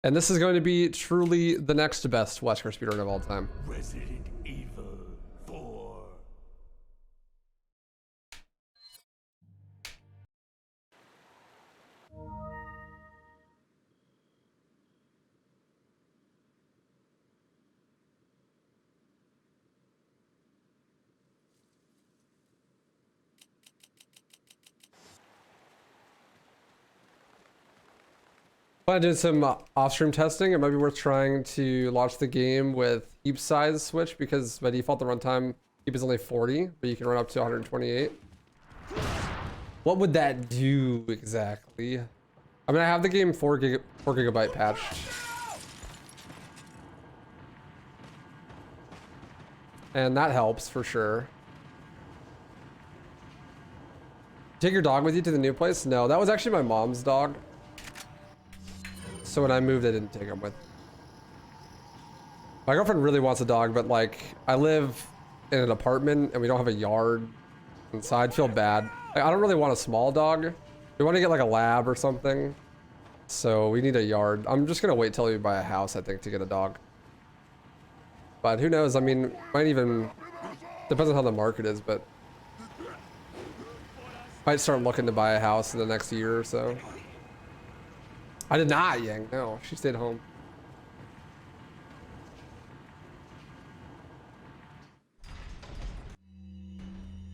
And this is going to be truly the next best Wesker speedrun of all time. Resident Evil 4. I did some off-stream testing. It might be worth trying to launch the game with heap size switch because by default the runtime heap is only 40, but you can run up to 128. What would that do exactly? I mean, I have the game 4 gigabyte patched. And that helps for sure. Take your dog with you to the new place? No, that was actually my mom's dog. So when I moved, I didn't take him with. My girlfriend really wants a dog, but like I live in an apartment and we don't have a yard, and so I'd feel bad. Like, I don't really want a small dog. We want to get like a lab or something. So we need a yard. I'm just gonna wait till we buy a house, I think, to get a dog. But who knows? I mean, might even depends on how the market is, but might start looking to buy a house in the next year or so. I did not, Yang. No, she stayed home.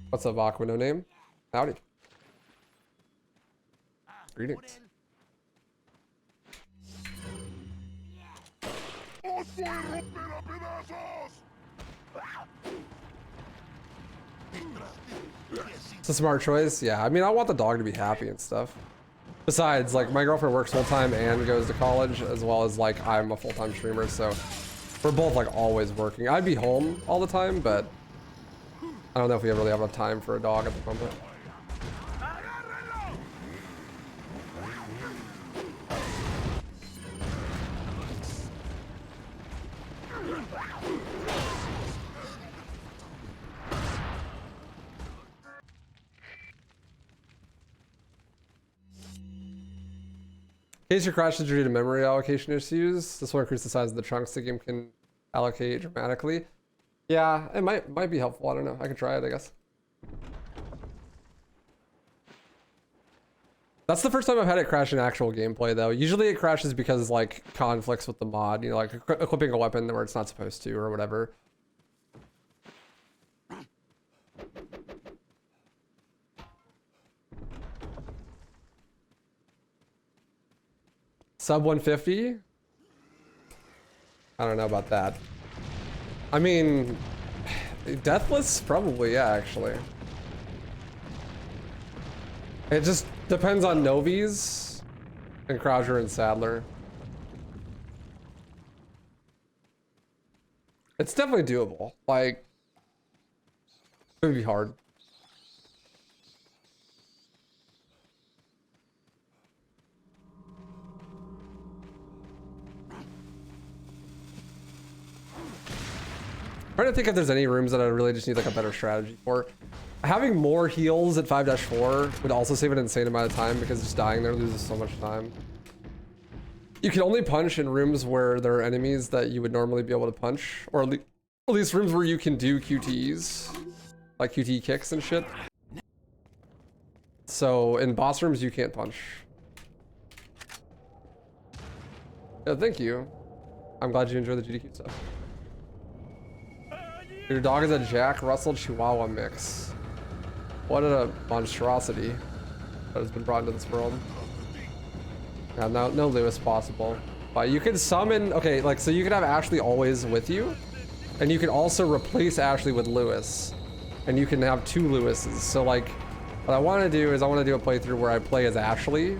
What's up, Aqua? No name? Howdy. Greetings. It's a smart choice. Yeah, I mean, I want the dog to be happy and stuff. Besides, like, my girlfriend works full-time and goes to college, as well as, like, I'm a full-time streamer, so we're both, like, always working. I'd be home all the time, but I don't know if we really have enough time for a dog at the moment. In case your crash is due to memory allocation issues, this will increase the size of the chunks the game can allocate dramatically. Yeah, it might be helpful. I don't know. I can try it, I guess. That's the first time I've had it crash in actual gameplay, though. Usually it crashes because, like, conflicts with the mod. You know, like equipping a weapon where it's not supposed to or whatever. Sub 150? I don't know about that. I mean, deathless? Probably, yeah, actually. It just depends on Novies and Croucher and Sadler. It's definitely doable. Like, it would be hard. I'm trying to think if there's any rooms that I really just need like a better strategy for. Having more heals at 5-4 would also save an insane amount of time because just dying there loses so much time. You can only punch in rooms where there are enemies that you would normally be able to punch, or at least rooms where you can do QTEs, like QTE kicks and shit. So in boss rooms, you can't punch. Yeah, thank you. I'm glad you enjoy the GDQ stuff. Your dog is a Jack Russell Chihuahua mix. What a monstrosity that has been brought into this world. Yeah, no Lewis possible. But you can summon, okay, like, so you can have Ashley always with you, and you can also replace Ashley with Lewis, and you can have 2 Lewises. So like, what I want to do is I want to do a playthrough where I play as Ashley,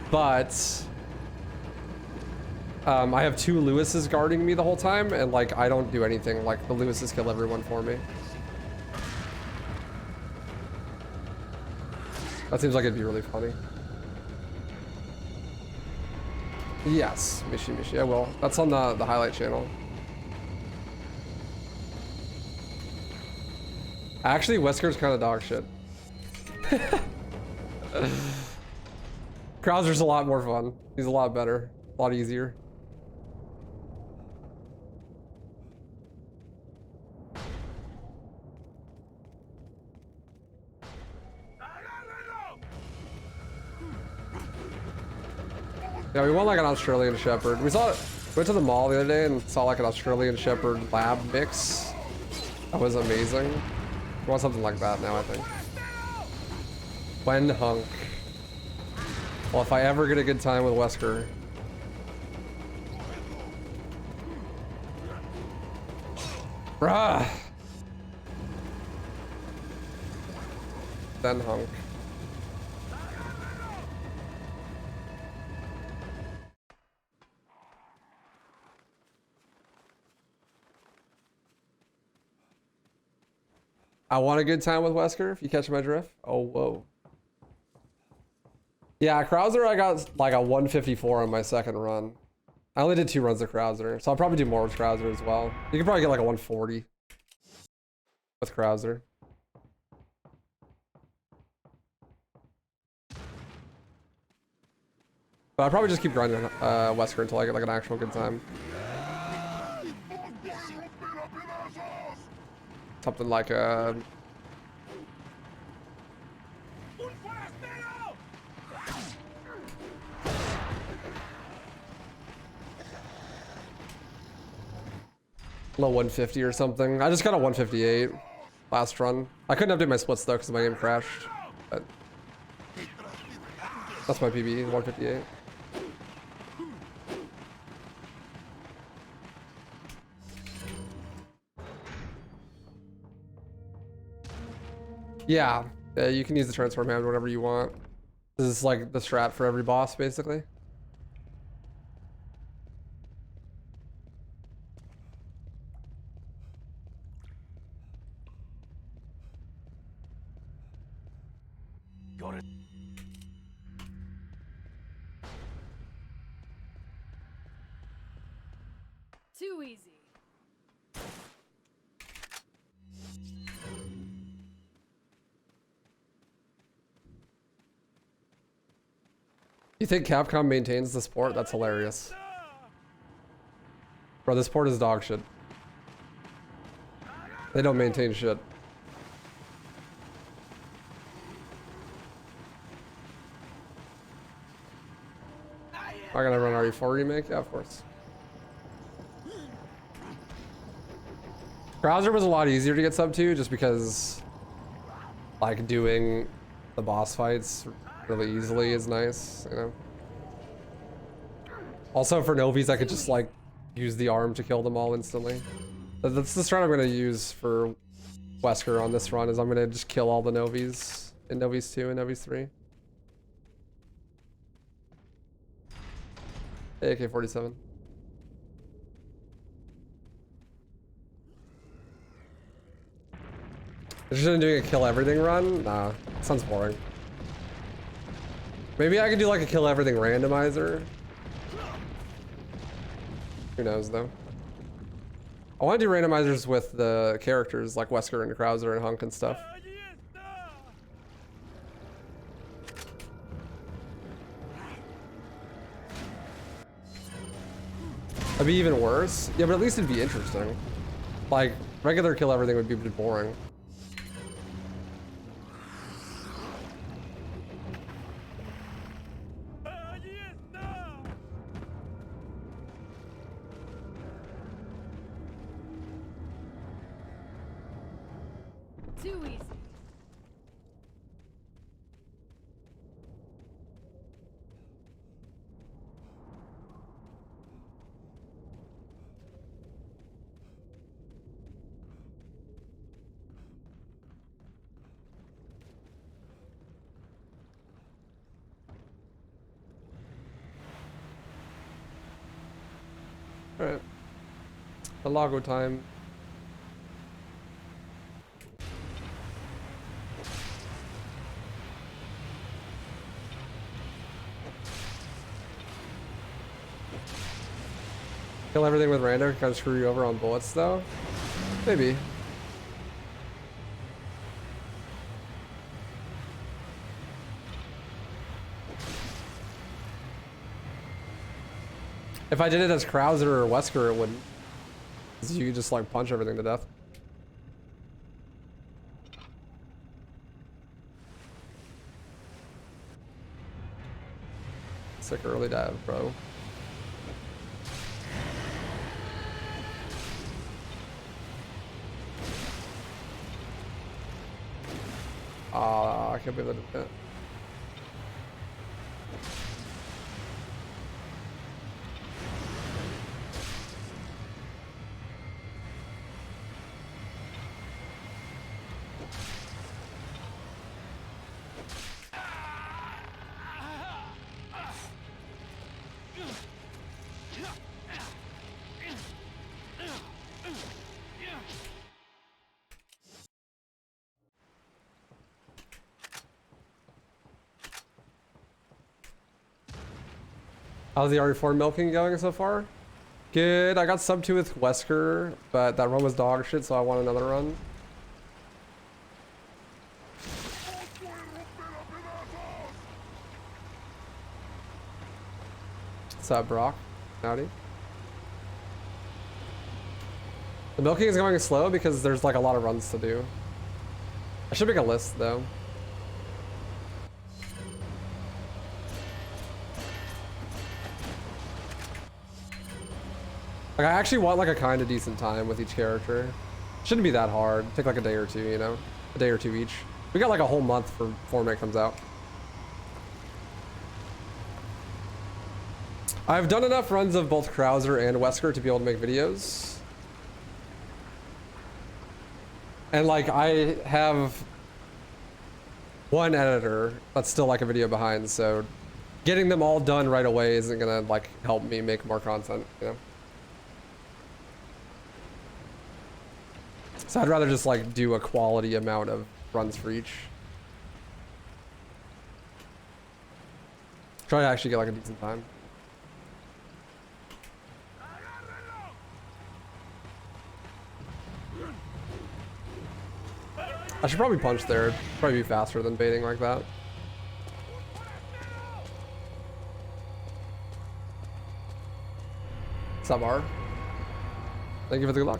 but I have 2 Lewises guarding me the whole time, and like I don't do anything. Like the Lewises kill everyone for me. That seems like it'd be really funny. Yes, Mishi, I will. That's on the highlight channel. Actually, Wesker's kind of dog shit. Krauser's a lot more fun. He's a lot better. A lot easier. Yeah, we want like an Australian Shepherd. We went to the mall the other day and saw like an Australian Shepherd lab mix. That was amazing. We want something like that now, I think. When hunk. Well, if I ever get a good time with Wesker. Bruh. Then hunk. I want a good time with Wesker, if you catch my drift. Oh, whoa. Yeah, Krauser, I got like a 154 on my second run. I only did 2 runs of Krauser, so I'll probably do more with Krauser as well. You can probably get like a 140 with Krauser. But I'll probably just keep grinding Wesker until I get like an actual good time. Something like a... low 150 or something. I just got a 158 last run. I couldn't update my splits though because my game crashed. But that's my PB, 158. Yeah, you can use the transform hand whenever you want. This is like the strat for every boss, basically. Got it. Too easy. You think Capcom maintains the sport? That's hilarious. Bro, this port is dog shit. They don't maintain shit. Am I gonna run RE4 remake? Yeah, of course. Krauser was a lot easier to get sub to just because like doing the boss fights really easily is nice, you know. Also for Novies, I could just like use the arm to kill them all instantly. That's the strat I'm gonna use for Wesker on this run, is I'm gonna just kill all the Novies in Novies 2 and Novies 3. AK-47. Interested in doing a kill everything run? Nah, sounds boring. Maybe I could do like a kill everything randomizer. Who knows though? I want to do randomizers with the characters like Wesker and Krauser and Hunk and stuff. That'd be even worse. Yeah, but at least it'd be interesting. Like, regular kill everything would be a bit boring. Too easy. Alright. The Lago time. Kill everything with rando can kind of screw you over on bullets though? Maybe. If I did it as Krauser or Wesker, it wouldn't. 'Cause you could just like punch everything to death. Sick early dive, bro. I can't believe I did that. How's the RE4 milking going so far? Good. I got sub 2 with Wesker, but that run was dog shit, so I want another run. What's up, Brock? Howdy. The milking is going slow because there's like a lot of runs to do. I should make a list though. Like I actually want like a kind of decent time with each character. Shouldn't be that hard. Take like a day or two, you know? A day or two each. We got like a whole month for format comes out. I've done enough runs of both Krauser and Wesker to be able to make videos. And like I have one editor that's still like a video behind, so getting them all done right away isn't gonna like help me make more content, you know? So I'd rather just like do a quality amount of runs for each. Try to actually get like a decent time. I should probably punch there. It'd probably be faster than baiting like that. What's up, R? Thank you for the good luck.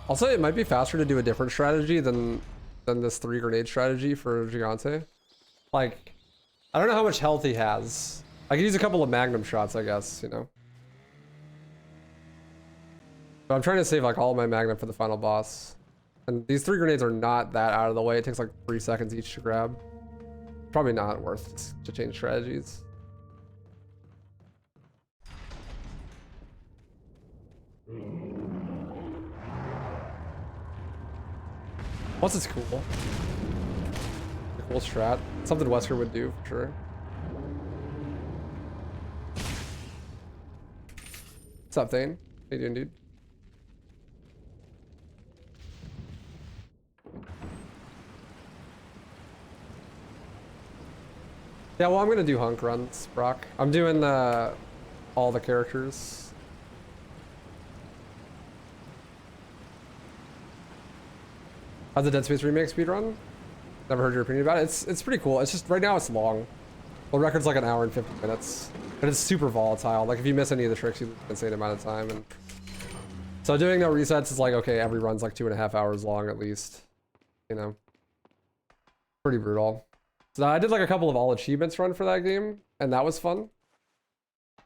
I'll say it might be faster to do a different strategy than this 3 grenade strategy for Gigante. Like, I don't know how much health he has. I could use a couple of magnum shots, I guess, you know. But I'm trying to save like all my magnum for the final boss. And these 3 grenades are not that out of the way. It takes like 3 seconds each to grab. Probably not worth to change strategies. Plus it's cool. A cool strat. Something Wesker would do for sure. What's up, Thane? How you doing, dude? Yeah, well, I'm gonna do hunk runs, Brock. I'm doing all the characters. How's the Dead Space remake speedrun? Never heard your opinion about it. It's pretty cool. It's just right now it's long. The record's like an hour and 50 minutes, but it's super volatile. Like if you miss any of the tricks, you lose an insane amount of time. And so doing no resets is like, okay, every run's like 2.5 hours long at least. You know, pretty brutal. So I did like a couple of all achievements run for that game, and that was fun.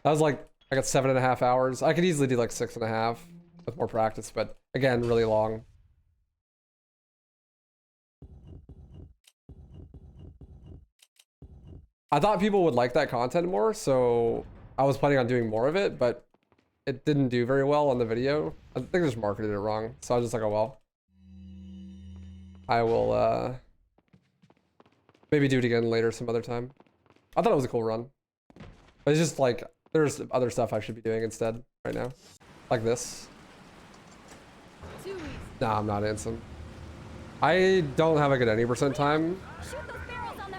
That was like, I got 7.5 hours. I could easily do like 6.5 with more practice, but again, really long. I thought people would like that content more, so I was planning on doing more of it, but it didn't do very well on the video. I think they just marketed it wrong, so I was just like, oh well. I will maybe do it again later some other time. I thought it was a cool run. But it's just like, there's other stuff I should be doing instead right now. Like this. Nah, I'm not instant. I don't have a good any percent time.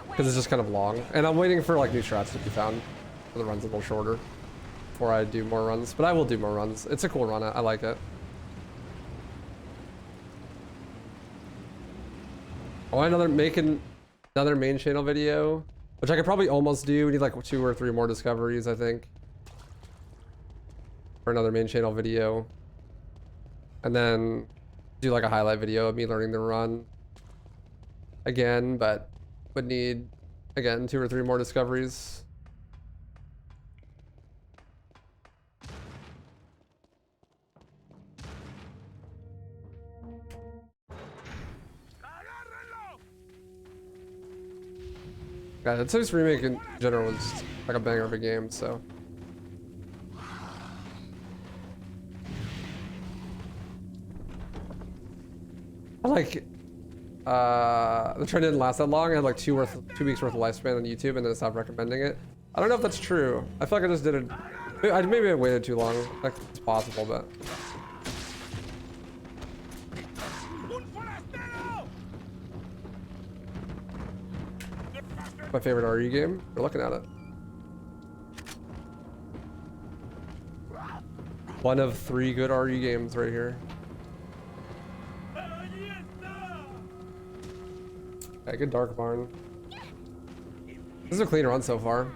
Because it's just kind of long. And I'm waiting for like new strats to be found. For the runs a little shorter. Before I do more runs. But I will do more runs. It's a cool run. I like it. I want making another main channel video. Which I could probably almost do. We need like 2 or 3 more discoveries, I think. For another main channel video. And then do like a highlight video of me learning to run again, but would need, again, 2 or 3 more discoveries. Yeah, the 6 remake in general was like a banger of a game, so. I like, the trend didn't last that long. I had like 2 weeks worth of lifespan on YouTube and then I stopped recommending it. I don't know if that's true. I feel like I just did it. Maybe I waited too long. Like, it's possible, but. My favorite RE game. We're looking at it. One of 3 good RE games right here. Yeah, good Dark Barn. This is a clean run so far.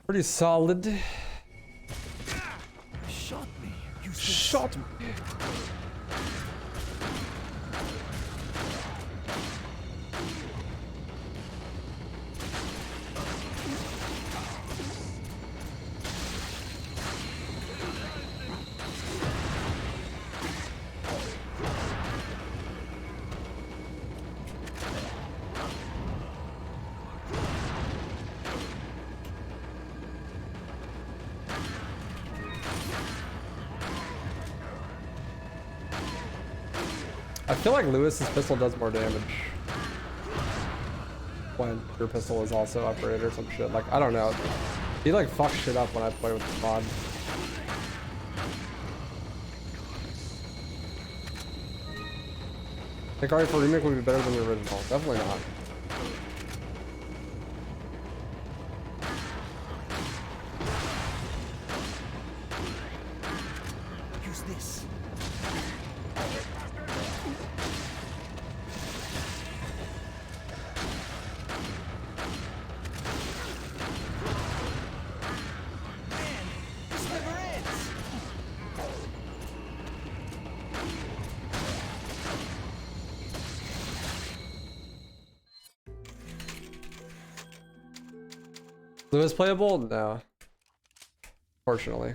Pretty solid. Shot me. You Shot me. I feel like Lewis's pistol does more damage when your pistol is also upgraded or some shit. Like, I don't know. He like fucks shit up when I play with the mod. I think RE4 Remake would be better than the original. Definitely not. use this. Lewis playable? No. Fortunately.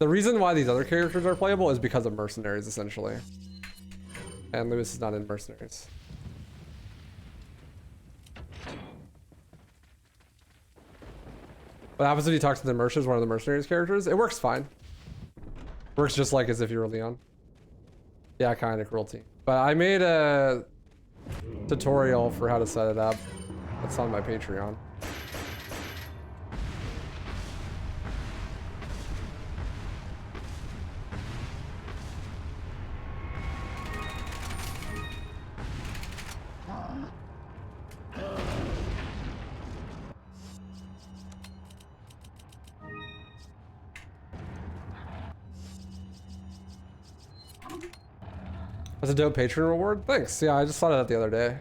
The reason why these other characters are playable is because of Mercenaries, essentially. And Lewis is not in Mercenaries. What happens if you talk to the Merchants, one of the Mercenaries characters? It works fine. Works just like as if you were Leon. Yeah, kind of cruelty. But I made a tutorial for how to set it up. That's on my Patreon. That's a dope Patreon reward? Thanks. Yeah, I just thought of that the other day.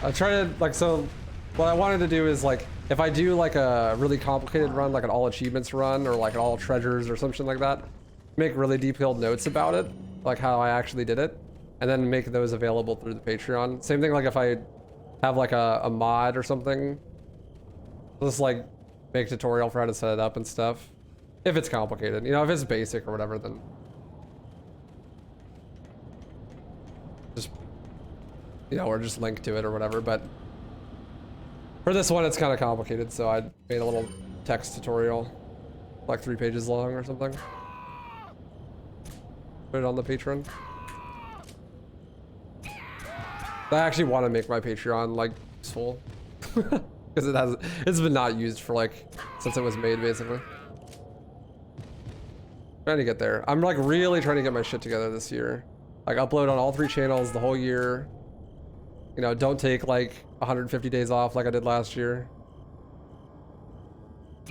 I try to, like, so what I wanted to do is, like, if I do like a really complicated run, like an all achievements run or like an all treasures or something like that, make really detailed notes about it, like how I actually did it, and then make those available through the Patreon. Same thing like if I have like a mod or something, just like make a tutorial for how to set it up and stuff. If it's complicated, you know, if it's basic or whatever, then just, you know, or just link to it or whatever. But for this one, it's kind of complicated, so I made a little text tutorial, like 3 pages long or something. Put it on the Patreon. I actually want to make my Patreon like useful because it's been not used for like since it was made, basically. Trying to get there. I'm like really trying to get my shit together this year. Like upload on all 3 channels the whole year. You know, don't take like 150 days off like I did last year.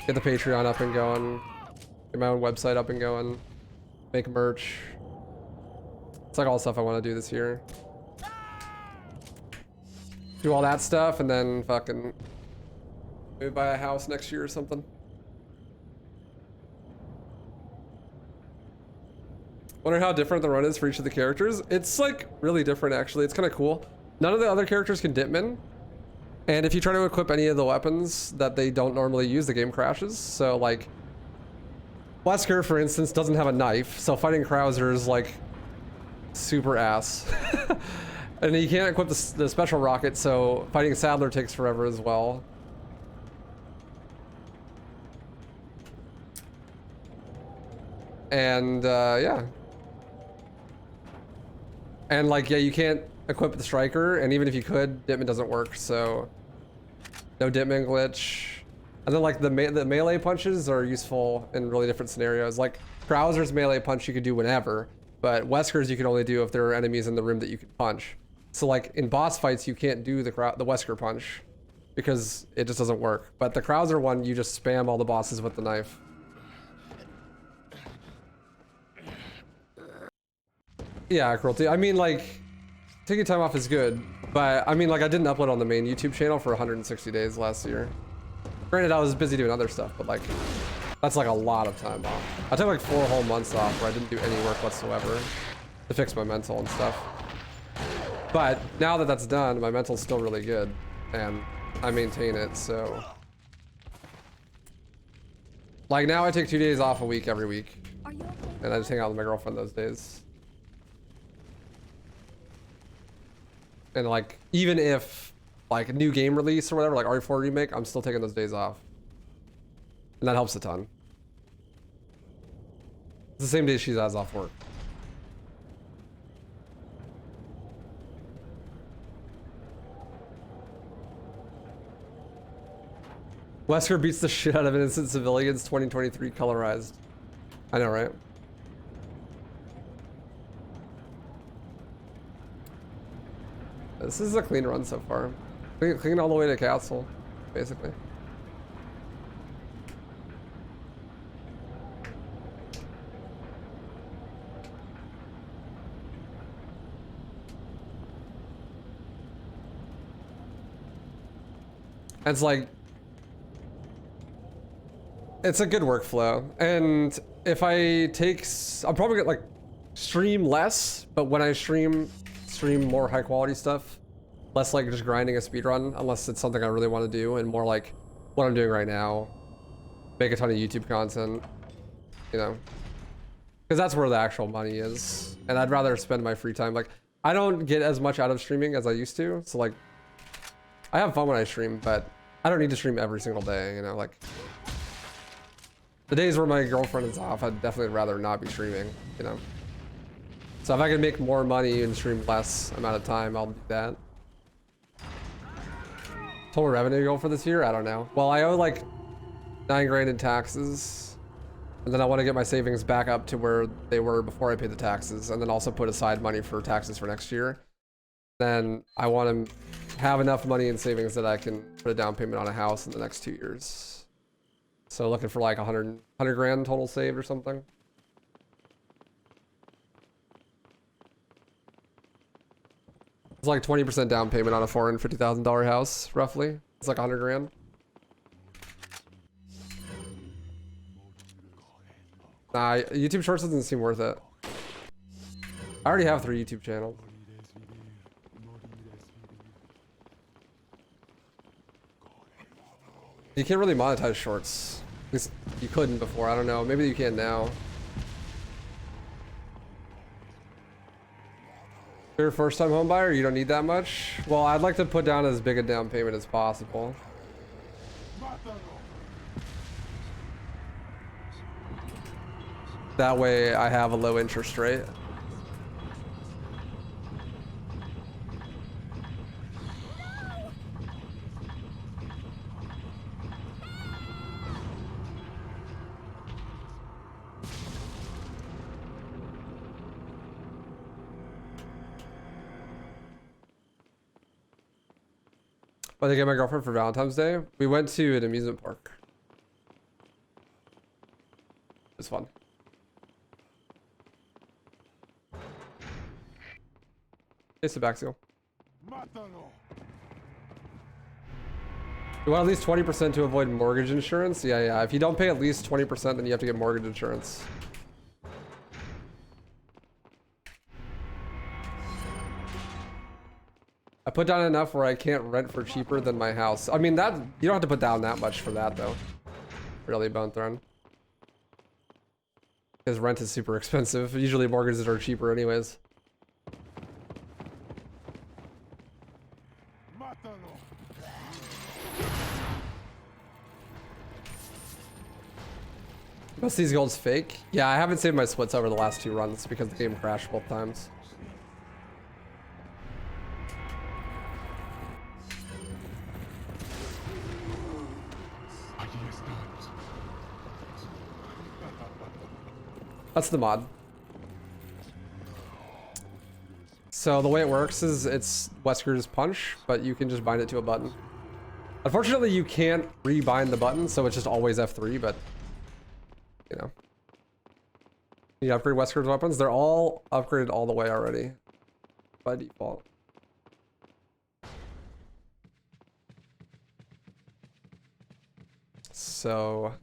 Get the Patreon up and going. Get my own website up and going. Make merch. It's like all the stuff I want to do this year. Do all that stuff and then fucking maybe buy a house next year or something. Wonder how different the run is for each of the characters. It's like really different actually. It's kind of cool. None of the other characters can dipman. And if you try to equip any of the weapons that they don't normally use, the game crashes. So like Wesker, for instance, doesn't have a knife, so fighting Krauser is like super ass. And you can't equip the special rocket, so fighting Sadler takes forever as well. And yeah. And like, yeah, you can't equip the striker, and even if you could, Ditman doesn't work, so no Ditman glitch. And then like the melee punches are useful in really different scenarios. Like Krauser's melee punch you could do whenever, but Wesker's you can only do if there are enemies in the room that you can punch. So like in boss fights you can't do the Wesker punch because it just doesn't work. But the Krauser one, you just spam all the bosses with the knife. Yeah, cruelty. I mean, like, taking time off is good, but I mean, like, I didn't upload on the main YouTube channel for 160 days last year. Granted, I was busy doing other stuff, but like, that's like a lot of time off. I took like 4 whole months off where I didn't do any work whatsoever to fix my mental and stuff. But now that that's done, my mental's still really good, and I maintain it, so. Like, now I take 2 days off a week every week, and I just hang out with my girlfriend those days. And like, even if like a new game release or whatever, like RE4 remake, I'm still taking those days off. And that helps a ton. It's the same day she has off work. Wesker beats the shit out of innocent civilians 2023 colorized. I know, right? This is a clean run so far. Clean all the way to castle, basically. It's like, it's a good workflow. And if I take, I'm probably gonna like stream less, but when I stream more high quality stuff, less like just grinding a speedrun, unless it's something I really want to do, and more like what I'm doing right now, make a ton of YouTube content, you know, because that's where the actual money is. And I'd rather spend my free time. Like, I don't get as much out of streaming as I used to, so like, I have fun when I stream, but I don't need to stream every single day, you know, like the days where my girlfriend is off, I'd definitely rather not be streaming, you know. So if I can make more money and stream less amount of time, I'll do that. Total revenue goal for this year? I don't know. Well, I owe like 9 grand in taxes, and then I want to get my savings back up to where they were before I paid the taxes, and then also put aside money for taxes for next year. Then I want to have enough money in savings that I can put a down payment on a house in the next 2 years. So looking for like 100 grand total saved or something. It's like 20% down payment on a $450,000 house, roughly. It's like 100 grand. Nah, YouTube Shorts doesn't seem worth it. I already have 3 YouTube channels. You can't really monetize shorts. At least you couldn't before, I don't know. Maybe you can now. You're a first-time home buyer, you don't need that much? Well, I'd like to put down as big a down payment as possible. That way I have a low interest rate. But I get my girlfriend for Valentine's Day. We went to an amusement park. It was fun. Hey, Sebaxio. You want at least 20% to avoid mortgage insurance? Yeah. If you don't pay at least 20%, then you have to get mortgage insurance. I put down enough where I can't rent for cheaper than my house. I mean, that you don't have to put down that much for that, though. Really, Bone Throne. Because rent is super expensive. Usually mortgages are cheaper anyways. Most of these golds fake. Yeah, I haven't saved my splits over the last 2 runs because the game crashed both times. That's the mod. So the way it works is it's Wesker's punch, but you can just bind it to a button. Unfortunately, you can't rebind the button, so it's just always F3, but you know. You upgrade Wesker's weapons. They're all upgraded all the way already by default. So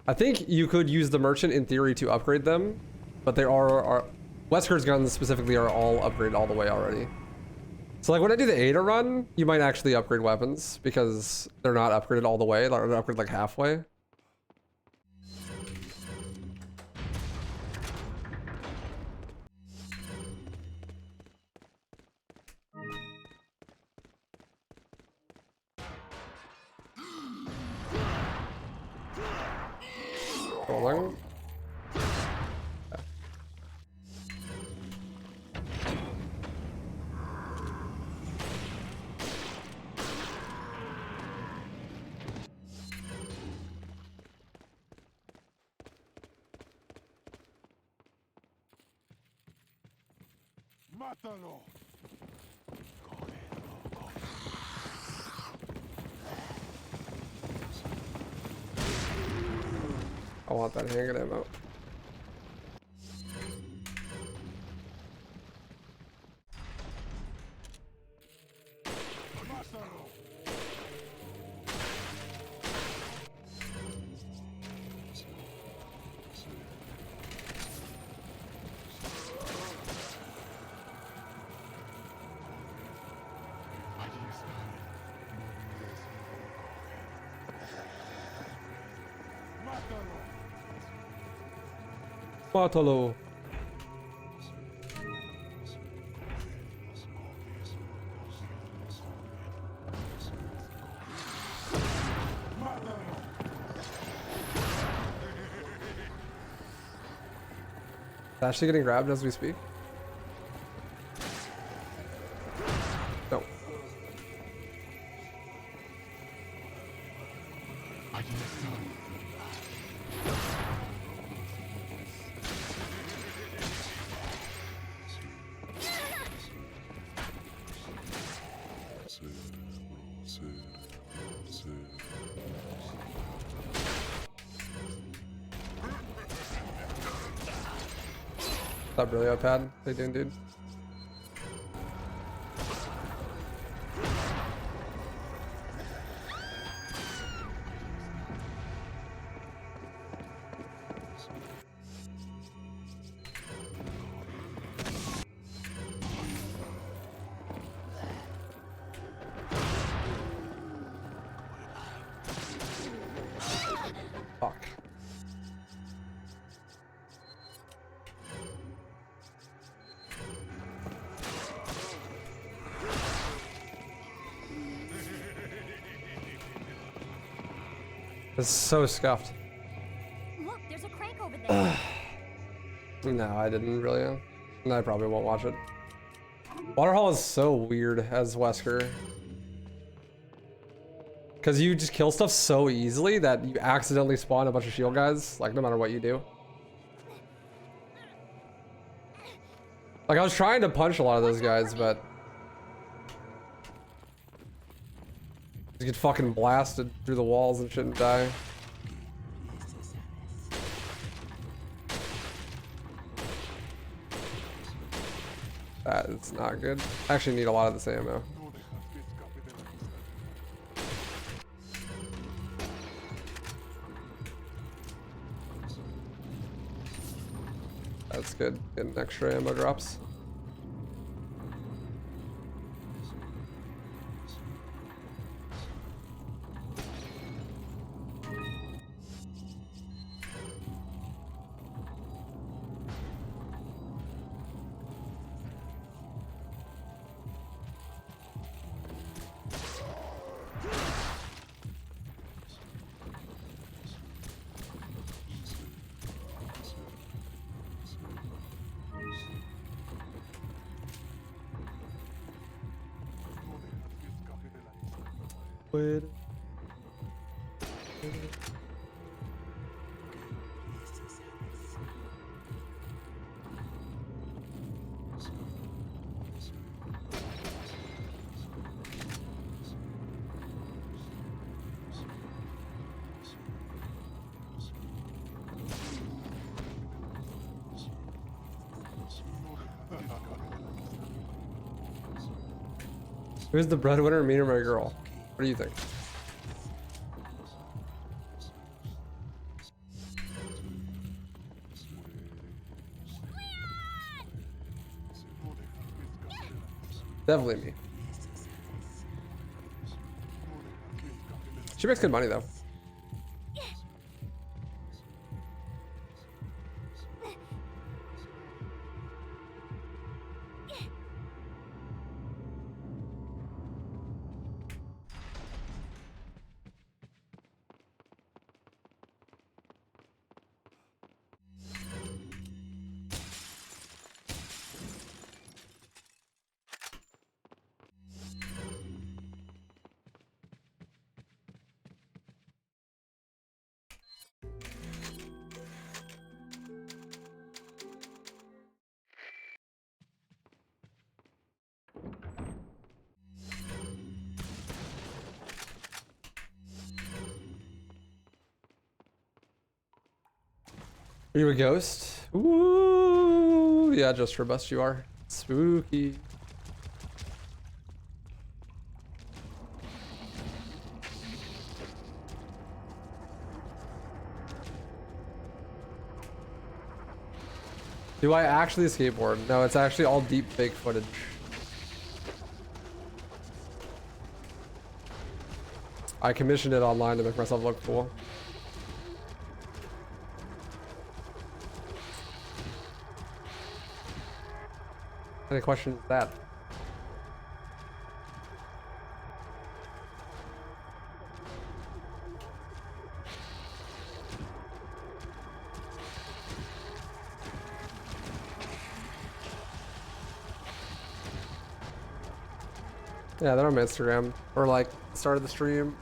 I think you could use the merchant in theory to upgrade them, but they are Wesker's guns specifically are all upgraded all the way already. So like when I do the Ada run, you might actually upgrade weapons because they're not upgraded all the way. They're upgraded like halfway. Rolling. Mátalo. I want that handgun ammo. Mátalo. Is Ashley getting grabbed as we speak? No. What's up, really iPad? How you doing, dude? Fuck. This is so scuffed. Look, there's a crank over there. No, I didn't really. And I probably won't watch it. Waterhall is so weird as Wesker. Because you just kill stuff so easily that you accidentally spawn a bunch of shield guys, like no matter what you do. Like I was trying to punch a lot of those guys, but You get fucking blasted through the walls and shit and die. That is not good. I actually need a lot of this ammo. That's good. Getting extra ammo drops. Who's the breadwinner, me or my girl? What do you think? Definitely me. She makes good money though. Are you a ghost? Ooh, yeah, just robust you are. Spooky. Do I actually skateboard? No, it's actually all deep fake footage. I commissioned it online to make myself look cool. Any questions with that? Yeah, they're on my Instagram. Or like, started the stream.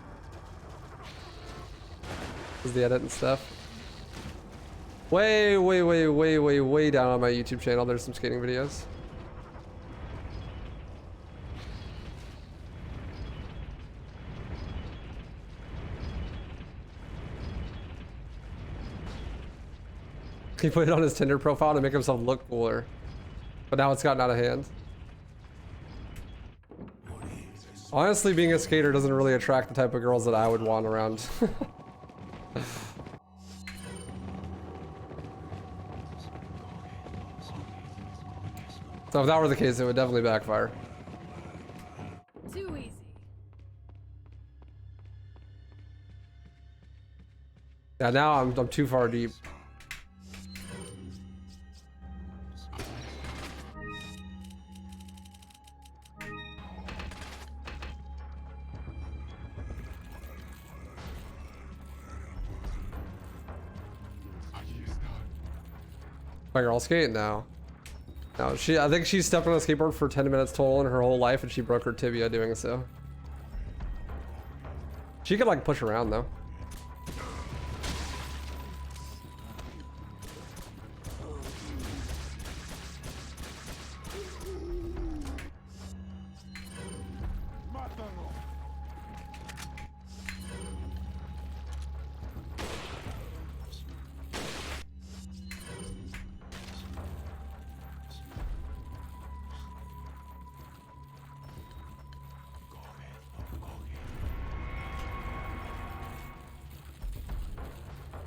Is the edit and stuff. Way down on my YouTube channel, there's some skating videos. He put it on his Tinder profile to make himself look cooler. But now it's gotten out of hand. Honestly, being a skater doesn't really attract the type of girls that I would want around. So if that were the case, it would definitely backfire. Too easy. Yeah, now I'm too far deep. My girl's skating now. No, I think she stepped on a skateboard for 10 minutes total in her whole life and she broke her tibia doing so. She could like push around though.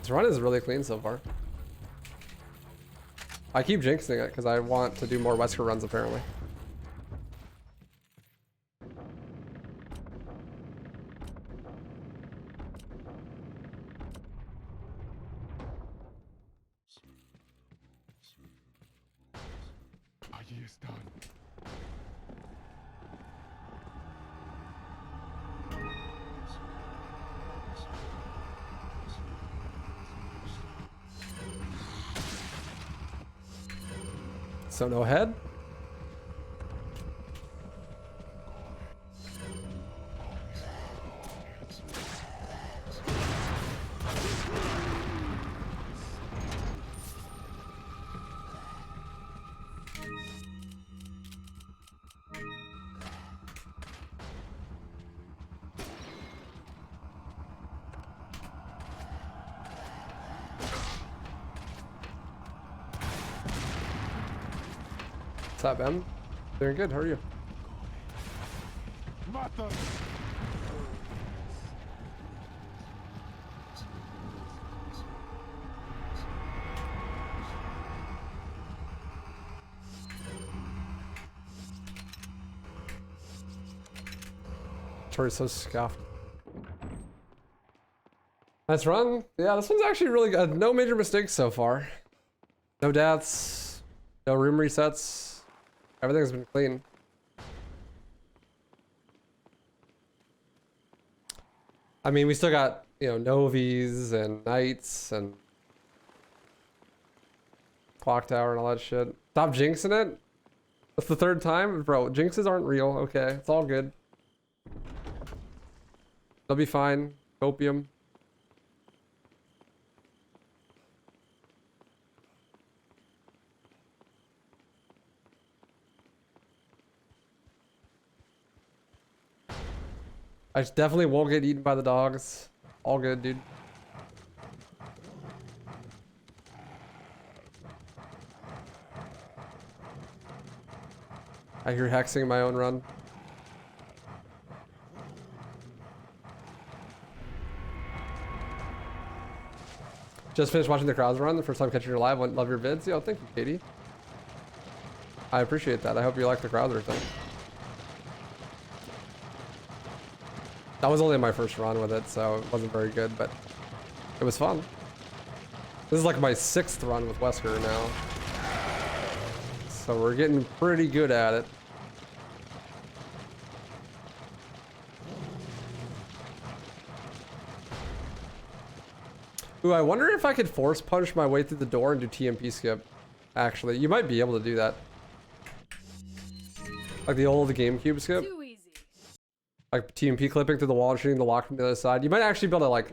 This run is really clean so far. I keep jinxing it because I want to do more Wesker runs apparently. Allí están. So no head? What's up, Ben? Doing good, how are you? Mata. Tori's so scuffed. Nice run. Yeah, this one's actually really good. No major mistakes so far. No deaths. No room resets. Everything's been clean. I mean, we still got, you know, Novies and Knights and Clock Tower and all that shit. Stop jinxing it. That's the third time? Bro, jinxes aren't real. Okay, it's all good. They'll be fine. Copium. I definitely won't get eaten by the dogs. All good, dude. I hear hexing my own run. Just finished watching the crowds run. The first time catching your live. Love your vids. Yo, thank you, Katie. I appreciate that. I hope you like the crowder thing. That was only my first run with it, so it wasn't very good, but it was fun. This is like my 6th run with Wesker now. So we're getting pretty good at it. Ooh, I wonder if I could force punch my way through the door and do TMP skip. Actually, you might be able to do that. Like the old GameCube skip. Too easy. Like TMP clipping through the wall and shooting the lock from the other side. You might actually be able to like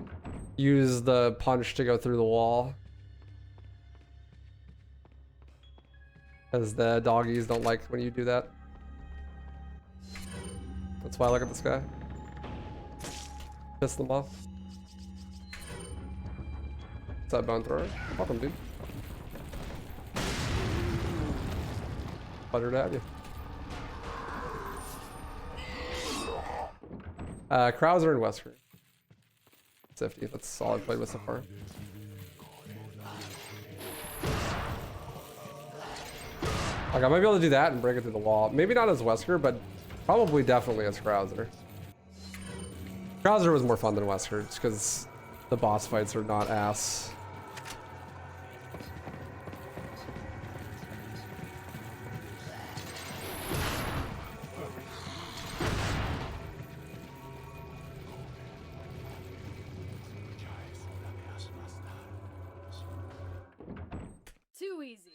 use the punch to go through the wall. Because the doggies don't like when you do that. That's why I look at this guy. Piss them off. What's that bone thrower? Welcome, dude. Pleasure to have you. Krauser and Wesker. 50. That's solid play with so far. Like I might be able to do that and break it through the wall. Maybe not as Wesker, but probably definitely as Krauser. Krauser was more fun than Wesker, just because the boss fights are not ass. Too easy.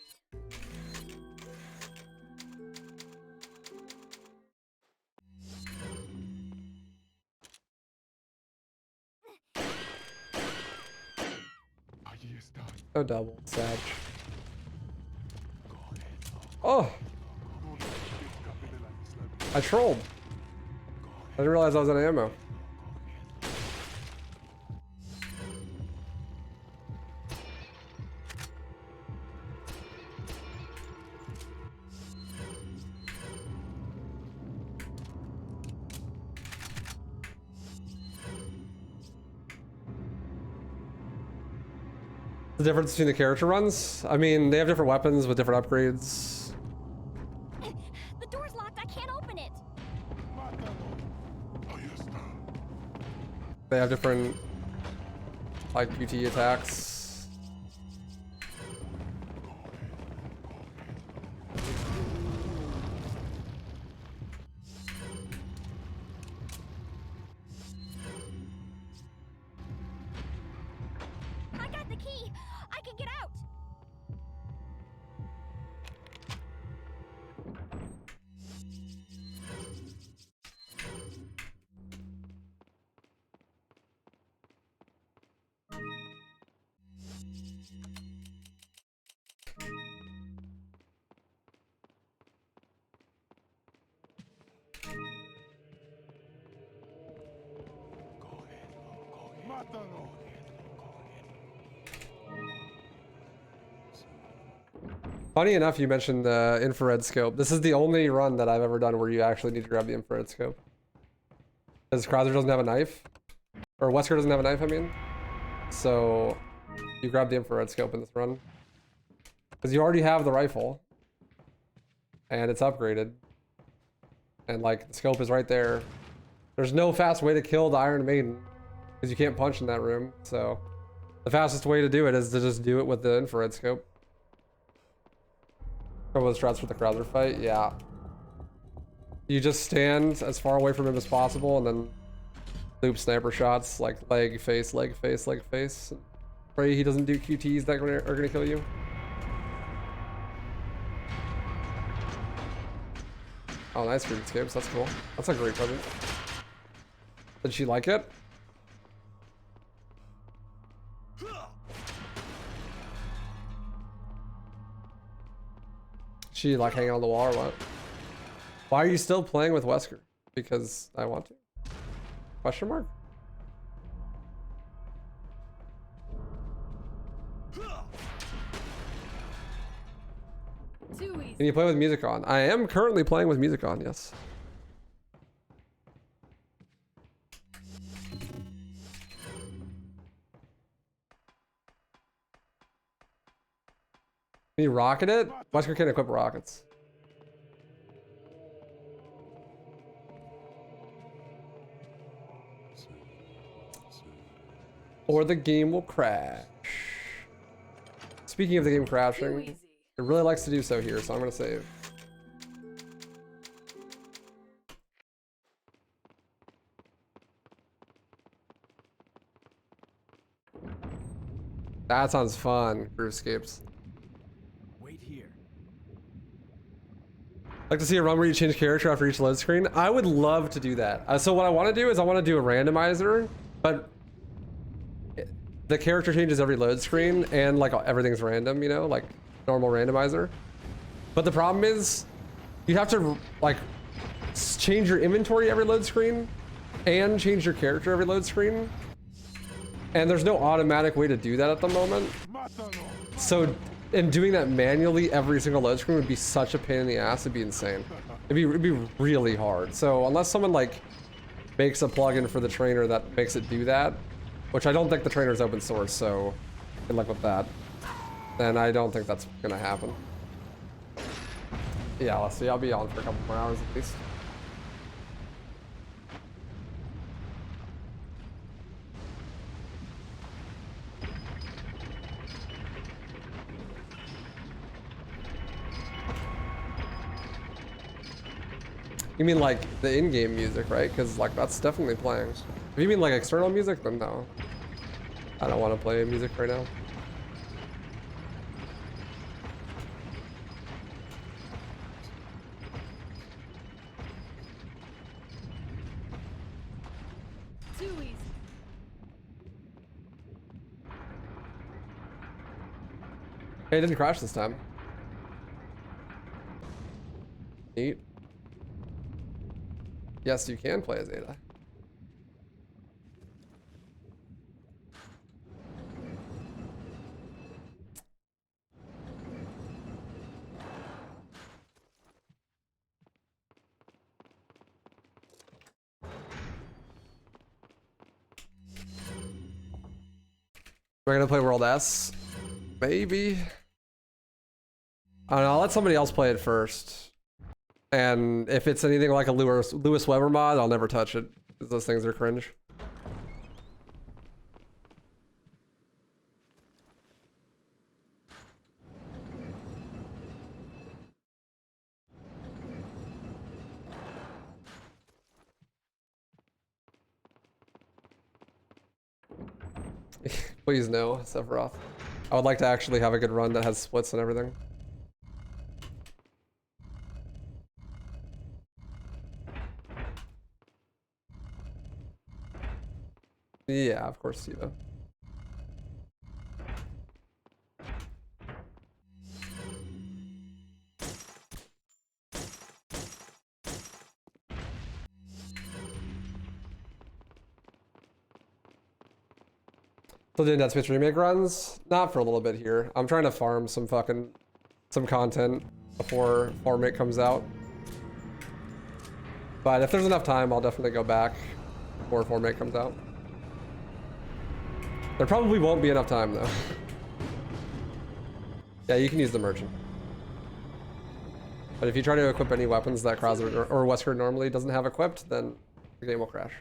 Allí están. No double, Sag. Oh! I trolled. I didn't realize I was out of ammo. The difference between the character runs? I mean, they have different weapons with different upgrades. The door's locked. I can't open it. They have different, like, QT attacks. I got the key. I can get out. Funny enough, you mentioned the infrared scope. This is the only run that I've ever done where you actually need to grab the infrared scope. Because Krauser doesn't have a knife. Or Wesker doesn't have a knife, I mean. So, you grab the infrared scope in this run. Because you already have the rifle. And it's upgraded. And like, the scope is right there. There's no fast way to kill the Iron Maiden. Because you can't punch in that room. So, the fastest way to do it is to just do it with the infrared scope. What was strats for the Krauser fight? Yeah. You just stand as far away from him as possible and then loop sniper shots like leg, face, leg, face, leg, face. Pray he doesn't do QTs that are gonna kill you. Oh, nice greenscapes. That's cool. That's a great present. Did she like it? She like hanging on the wall or what? Why are you still playing with Wesker? Because I want to. Question mark? Too easy. Can you play with music on? I am currently playing with music on, yes. Can you rocket it? Wesker can't equip rockets. Or the game will crash. Speaking of the game Too crashing, easy. it really likes to do so here, so I'm gonna save. That sounds fun, Groovescapes. Wait here. Like to see a run where you change character after each load screen? I would love to do that. So what I want to do is I want to do a randomizer, but the character changes every load screen and like everything's random, you know, like normal randomizer. But the problem is you have to like change your inventory every load screen and change your character every load screen. And there's no automatic way to do that at the moment. So, and doing that manually every single load screen would be such a pain in the ass. It'd be insane. It'd be really hard. So unless someone like makes a plugin for the trainer that makes it do that, which I don't think the trainer is open source, so good luck with that. Then I don't think that's gonna happen. Yeah, let's see. I'll be on for a couple more hours at least. You mean like the in-game music, right? Because like that's definitely playing. If you mean like external music, then no. I don't want to play music right now. Too easy. Hey, it didn't crash this time. Neat. Yes, you can play as Ada. We're gonna play World S. Maybe. I don't know, I'll let somebody else play it first. And if it's anything like a Lewis Weber mod, I'll never touch it. Because those things are cringe. Please no, Sephiroth. I would like to actually have a good run that has splits and everything. Yeah, of course, Siva. Still doing Dead Space remake runs? Not for a little bit here. I'm trying to farm some content before Formate comes out. But if there's enough time, I'll definitely go back before Formate comes out. There probably won't be enough time though. Yeah, you can use the merchant. But if you try to equip any weapons that Krauser or Wesker normally doesn't have equipped, then the game will crash.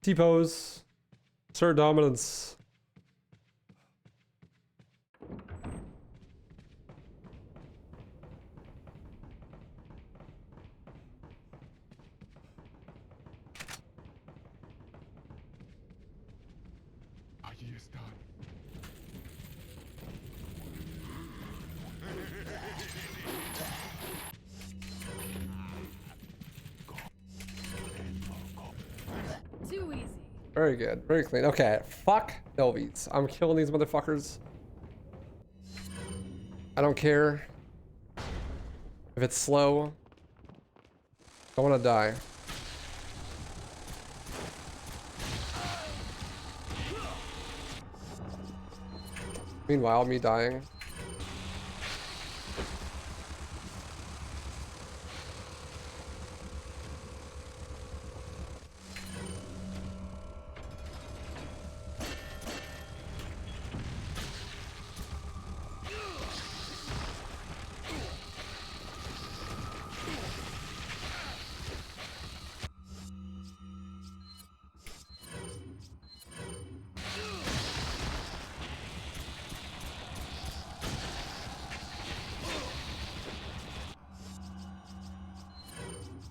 T-pose. Sir Dominance. Too easy. Very good. Very clean. Okay. Fuck Novies. I'm killing these motherfuckers. I don't care if it's slow. I want to die. Meanwhile, me dying.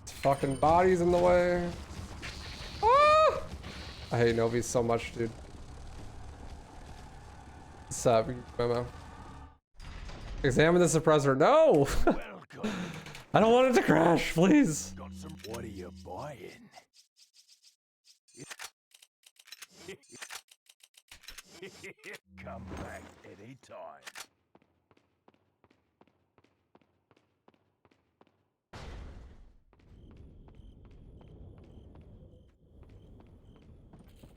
Fucking bodies in the way. Ah! I hate Novies so much, dude. What's up, Memo? Examine the suppressor. No! Welcome. I don't want it to crash, please. Got some. What are you buying? Come back anytime.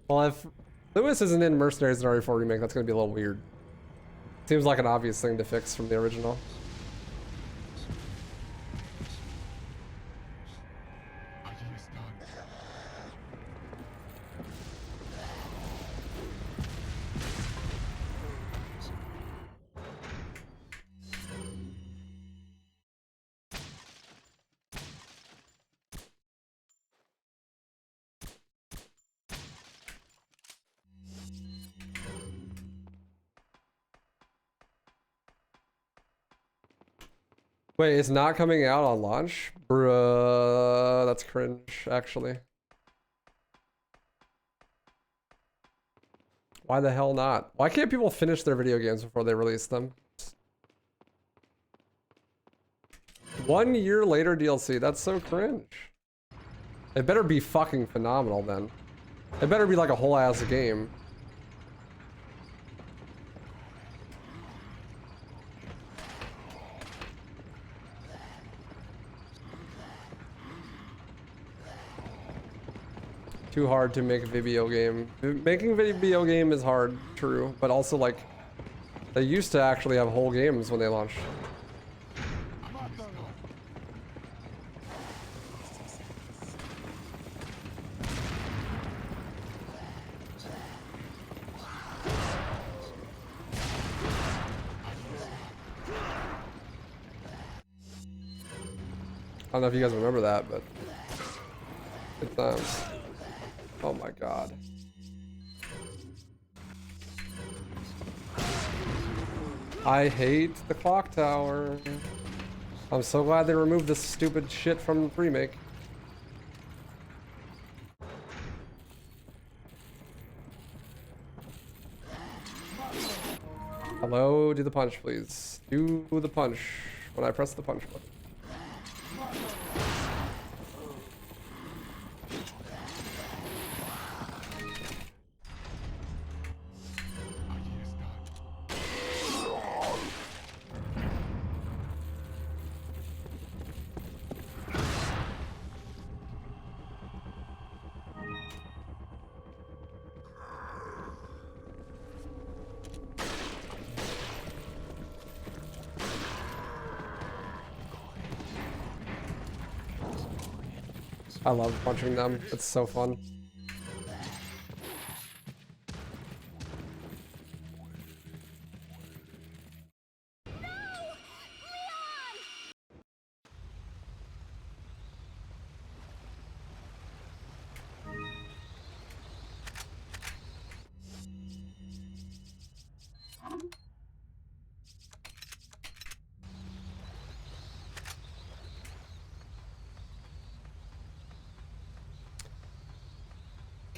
Well, if Lewis isn't in Mercenaries in RE4 Remake, that's gonna be a little weird. Seems like an obvious thing to fix from the original. Wait, it's not coming out on launch? Bruh, that's cringe, actually. Why the hell not? Why can't people finish their video games before they release them? 1 year later DLC, that's so cringe. It better be fucking phenomenal then. It better be like a whole ass game. Too hard to make a video game. Making a video game is hard, true, but also like they used to actually have whole games when they launched. I don't know if you guys remember that, but good times. Oh my god. I hate the clock tower. I'm so glad they removed this stupid shit from the remake. Hello, do the punch, please. Do the punch when I press the punch button. I love punching them. It's so fun.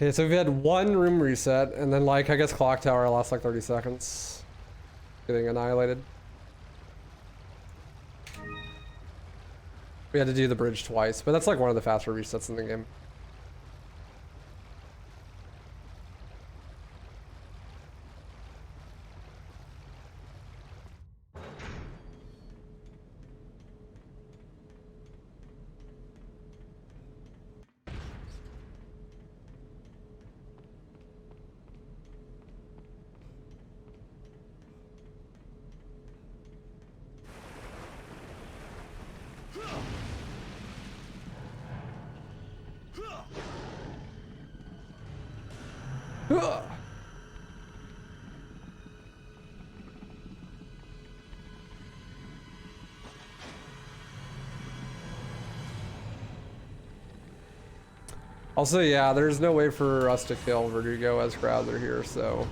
Okay, so we've had one room reset, and then like, I guess clock tower lost like 30 seconds. Getting annihilated. We had to do the bridge twice, but that's like one of the faster resets in the game. Also, yeah, there's no way for us to kill Verdugo as crowds are here, so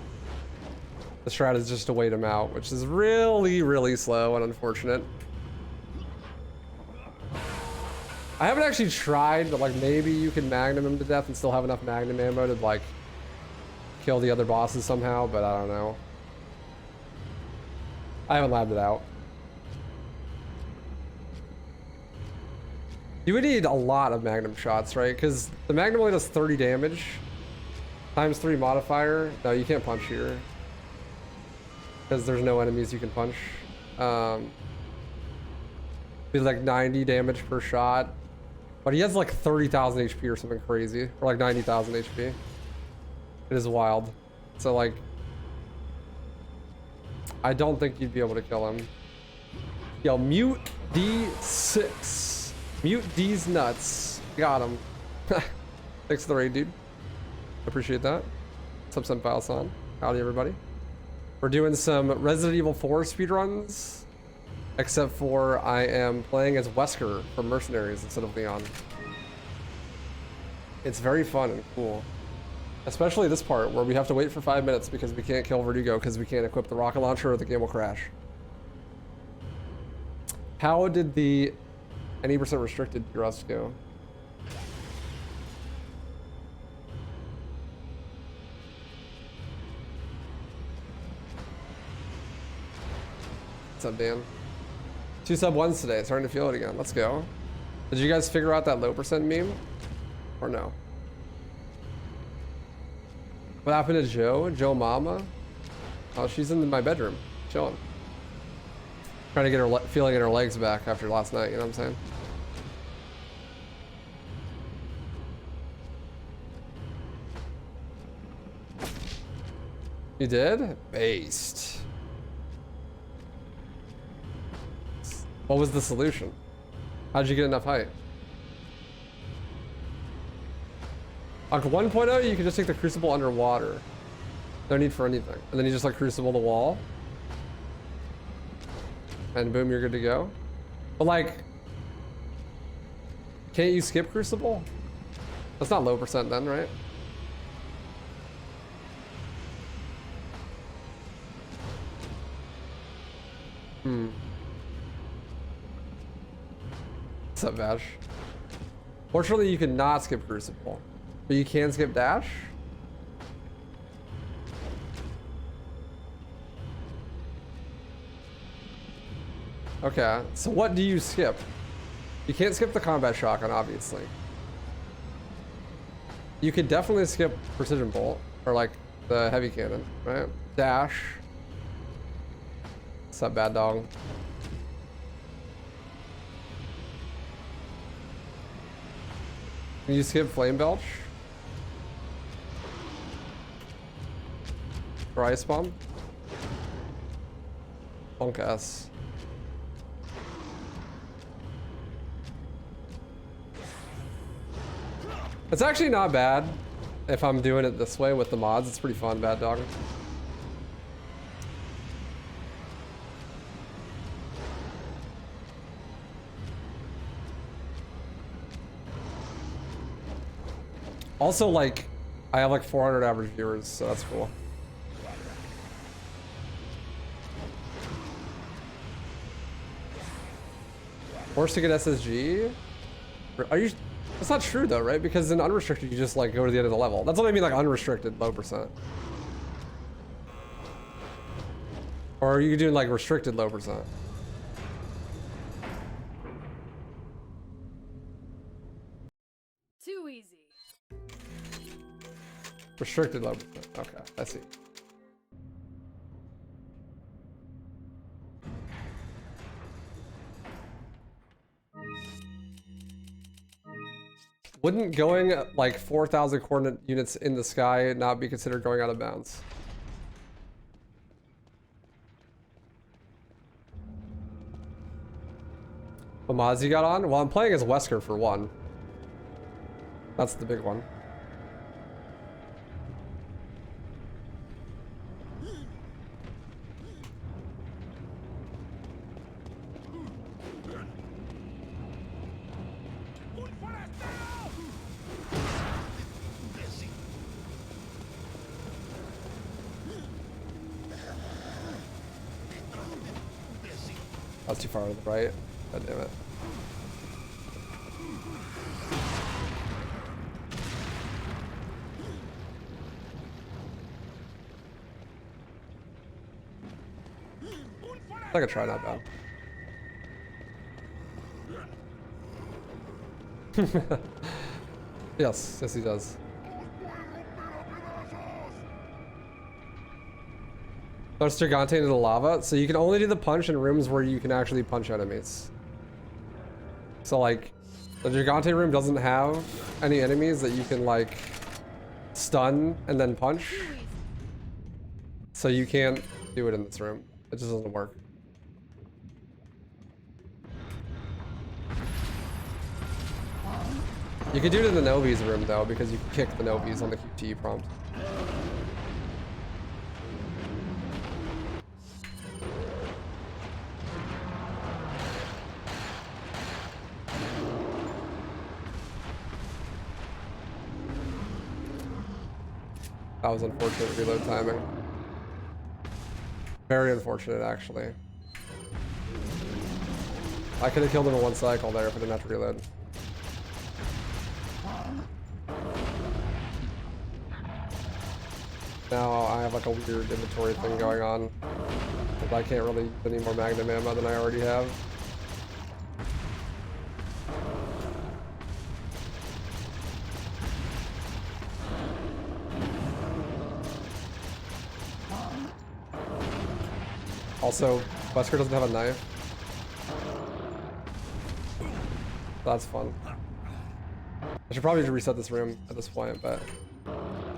the strat is just to wait him out, which is really, really slow and unfortunate. I haven't actually tried, but like maybe you can magnum him to death and still have enough magnum ammo to like kill the other bosses somehow, but I don't know. I haven't labbed it out. You would need a lot of magnum shots, right? Because the magnum only does 30 damage times 3 modifier. No, you can't punch here because there's no enemies you can punch. Be like 90 damage per shot, but he has like 30,000 HP or something crazy, or like 90,000 HP. It is wild. So like, I don't think you'd be able to kill him. Yo, mute D6. Mute D's nuts. Got him. Thanks for the raid, dude. Appreciate that. What's up, Senpai-san? Howdy, everybody. We're doing some Resident Evil 4 speedruns, except for I am playing as Wesker from Mercenaries instead of Leon. It's very fun and cool. Especially this part where we have to wait for 5 minutes because we can't kill Verdugo because we can't equip the rocket launcher or the game will crash. How did the any percent restricted rust go? What's up, Dan? 2 sub 1s today. Starting to feel it again. Let's go. Did you guys figure out that low percent meme? Or no? What happened to Joe? Joe Mama? Oh, she's in my bedroom. Chilling. Trying to get her feeling in her legs back after last night, you know what I'm saying? You did? Based. What was the solution? How'd you get enough height? On 1.0, you can just take the crucible underwater. No need for anything. And then you just like crucible the wall. And boom, you're good to go. But like, can't you skip crucible? That's not low percent then, right? What's up, Vash? Fortunately, you cannot skip crucible, but you can skip dash. Okay, so what do you skip? You can't skip the combat shotgun, obviously. You could definitely skip precision bolt, or like the heavy cannon, right? Dash. What's up, bad dog? Can you skip flame belch? Or ice bomb? Punk ass. It's actually not bad if I'm doing it this way with the mods. It's pretty fun, bad dog. Also, like, I have like 400 average viewers, so that's cool. Forced to get SSG? Are you? That's not true though, right? Because in unrestricted, you just like go to the end of the level. That's what I mean, like unrestricted, low percent. Or are you doing like restricted low percent? Too easy. Restricted low percent. Okay, I see. Wouldn't going like 4,000 coordinate units in the sky not be considered going out of bounds? What mods you got on? Well, I'm playing as Wesker for one. That's the big one. That's too far to the right. God damn it. I could try, not bad. Yes, yes he does. Throws Gigante into the lava, so you can only do the punch in rooms where you can actually punch enemies. So like, the Gigante room doesn't have any enemies that you can like stun and then punch. So you can't do it in this room. It just doesn't work. You could do it in the Novi's room though, because you can kick the Novi's on the QT prompt. That was unfortunate reload timing. Very unfortunate, actually. I could have killed him in one cycle there if I didn't have to reload. Now I have like a weird inventory thing going on. But I can't really use any more magnum ammo than I already have. Also, Wesker doesn't have a knife. That's fun. I should probably reset this room at this point, but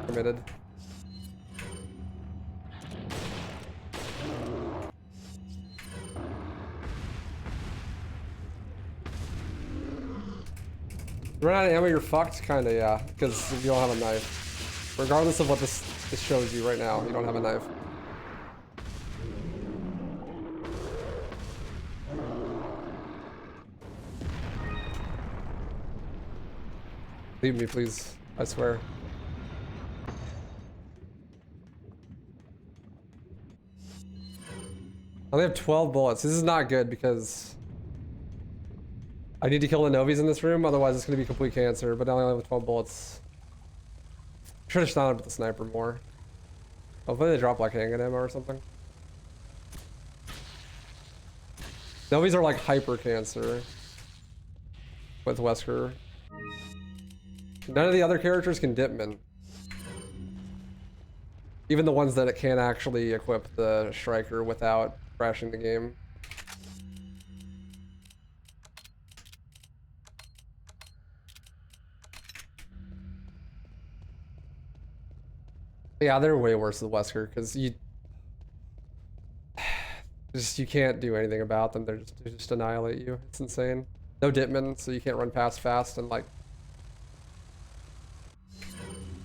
committed. Run out of ammo, you're fucked? Kinda, yeah. Because you don't have a knife. Regardless of what this shows you right now, you don't have a knife. Leave me, please. I swear. I only have 12 bullets. This is not good because I need to kill the Novies in this room, otherwise it's going to be complete cancer, but now I only have 12 bullets. Should have started with the sniper more. Hopefully they drop like handgun ammo or something. Novies are like hyper cancer with Wesker. None of the other characters can dip min. Even the ones that can't actually equip the striker without crashing the game. Yeah, they're way worse than Wesker because you can't do anything about them. They just annihilate you. It's insane. No dipman, so you can't run past fast and like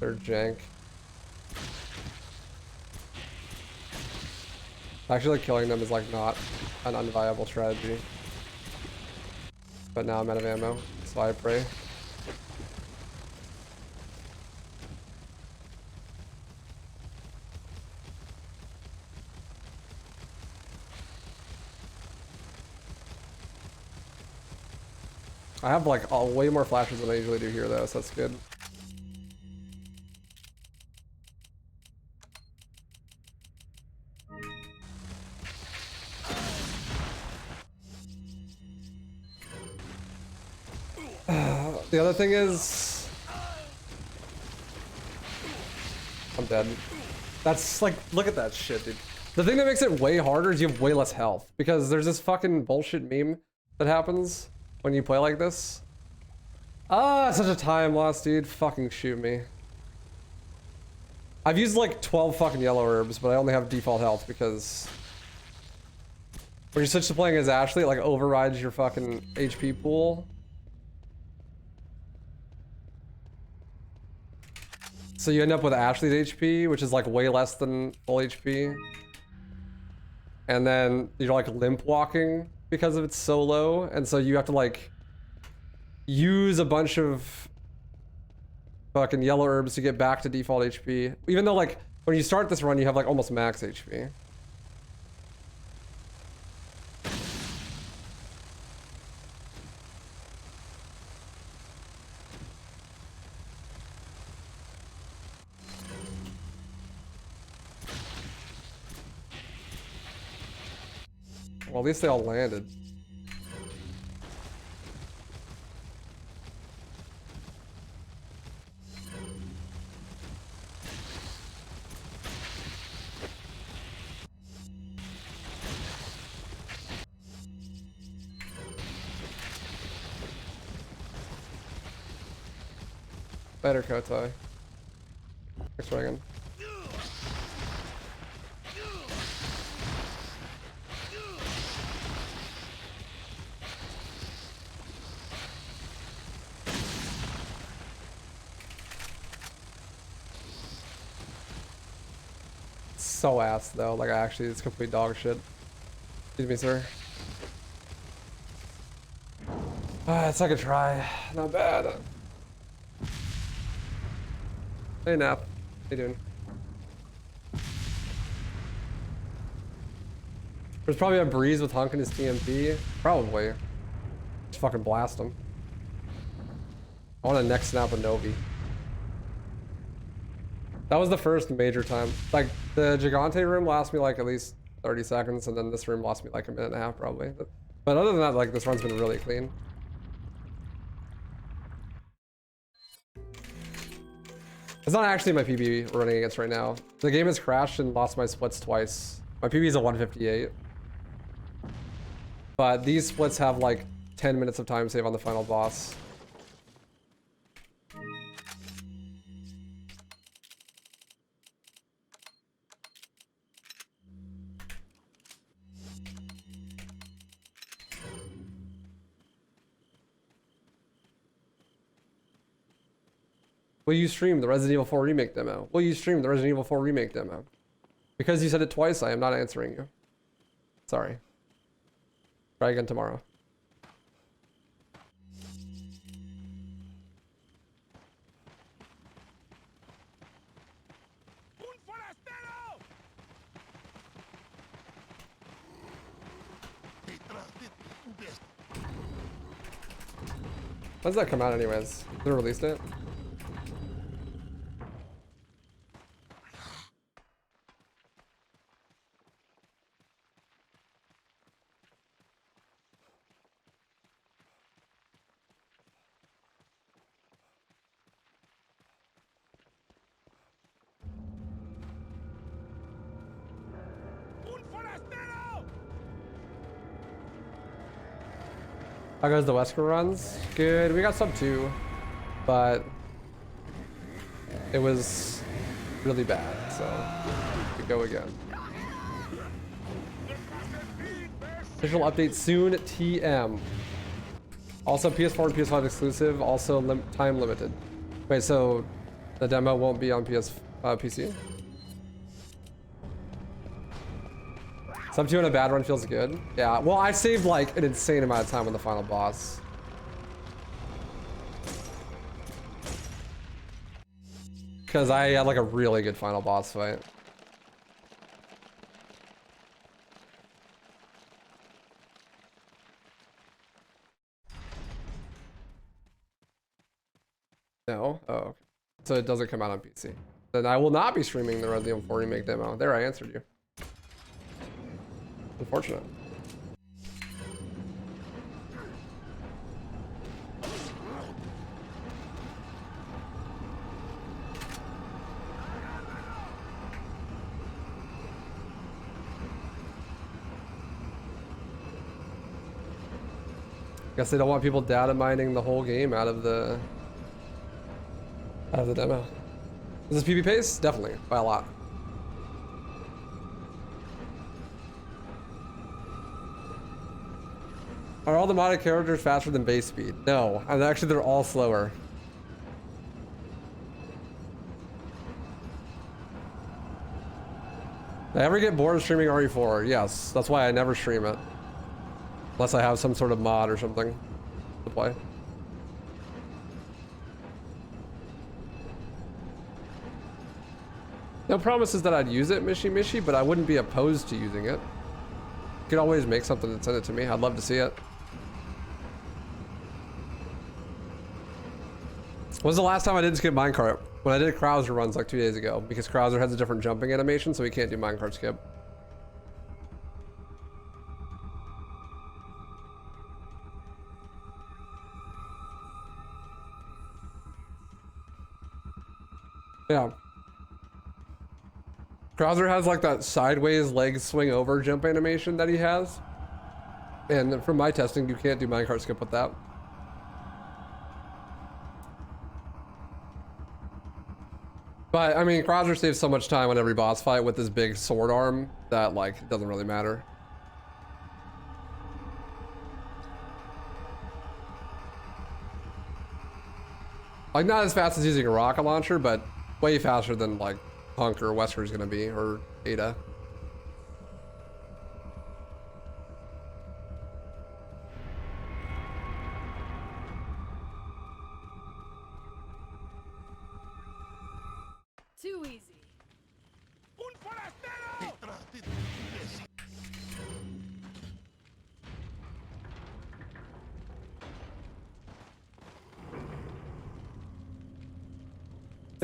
they're jank. Actually, like, killing them is like not an unviable strategy. But now I'm out of ammo, so I pray. I have like way more flashes than I usually do here though, so that's good. The other thing is, I'm dead. That's like, look at that shit, dude. The thing that makes it way harder is you have way less health because there's this fucking bullshit meme that happens when you play like this. Ah, such a time loss, dude. Fucking shoot me. I've used like 12 fucking yellow herbs, but I only have default health because when you switch to playing as Ashley, it like overrides your fucking HP pool. So you end up with Ashley's HP, which is like way less than full HP. And then you're like limp walking because of it's so low. And so you have to like use a bunch of fucking yellow herbs to get back to default HP. Even though like when you start this run, you have like almost max HP. Well, at least they all landed. Better Kotai. Thanks, Reagan. So ass though, like actually it's complete dog shit. Excuse me, sir. Second try, not bad. Hey Nap, how you doing? There's probably a breeze with Hunk and his TMP, probably. Just fucking blast him. I want to neck snap a Novi. That was the first major time. Like, the Gigante room lasts me like at least 30 seconds, and then this room lasts me like a minute and a half probably. But other than that, like, this run's been really clean. It's not actually my PB running against right now. The game has crashed and lost my splits twice. My PB is a 158. But these splits have like 10 minutes of time save on the final boss. Will you stream the Resident Evil 4 Remake demo? Will you stream the Resident Evil 4 Remake demo? Because you said it twice, I am not answering you. Sorry. Try again tomorrow. When does that come out anyways? They released it? How goes the Wesker runs? Good. We got sub 2, but it was really bad, so we go again. Official update soon, TM. Also PS4 and PS5 exclusive, also time limited. Wait, so the demo won't be on PC? Sub 2 in a bad run feels good. Yeah, well, I saved like an insane amount of time on the final boss. Because I had like a really good final boss fight. No? Oh, okay. So it doesn't come out on PC. Then I will not be streaming the Resident Evil 4 Remake demo. There, I answered you. Unfortunate. Guess they don't want people data mining the whole game out of the demo. Is this PB pace? Definitely, by a lot. Are all the modded characters faster than base speed? No, and actually they're all slower. I ever get bored of streaming RE4? Yes, that's why I never stream it. Unless I have some sort of mod or something to play. No promises that I'd use it, Mishi, but I wouldn't be opposed to using it. You could always make something and send it to me. I'd love to see it. When was the last time I didn't skip minecart? When I did Krauser runs like 2 days ago, because Krauser has a different jumping animation, so he can't do minecart skip. Yeah. Krauser has like that sideways leg swing over jump animation that he has. And from my testing, you can't do minecart skip with that. But I mean, Krauser saves so much time on every boss fight with his big sword arm that like, it doesn't really matter. Like not as fast as using a rocket launcher, but way faster than like Punk or Wesker is gonna be, or Ada. Too easy.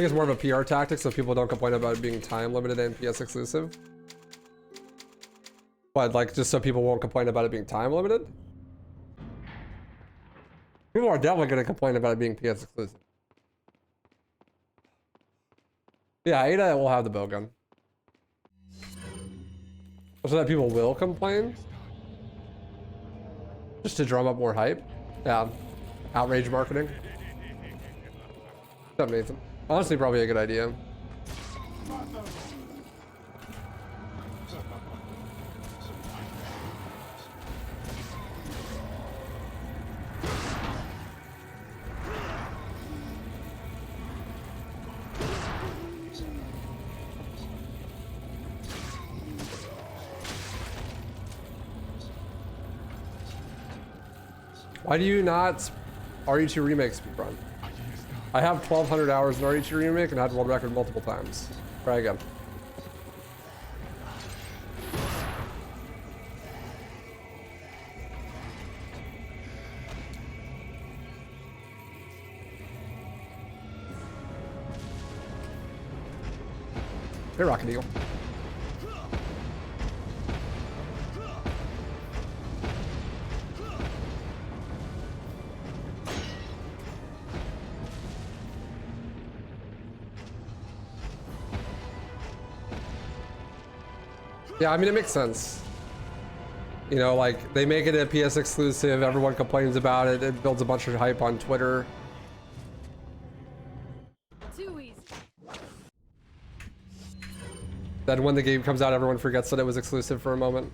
think it's more of a PR tactic so people don't complain about it being time limited and PS exclusive. But like, just so people won't complain about it being time limited. People are definitely going to complain about it being PS exclusive. Yeah, Ada will have the bow gun. So that people will complain. Just to drum up more hype. Yeah. Outrage marketing. What's up, Nathan? Honestly, probably a good idea. Why do you not RE2 Remake speedrun? I have 1,200 hours in RE2 Remake and had world record multiple times. Try again. Hey, Rocket Eagle. Yeah, I mean, it makes sense. You know, like, they make it a PS exclusive, everyone complains about it, it builds a bunch of hype on Twitter. Too easy. Then when the game comes out, everyone forgets that it was exclusive for a moment.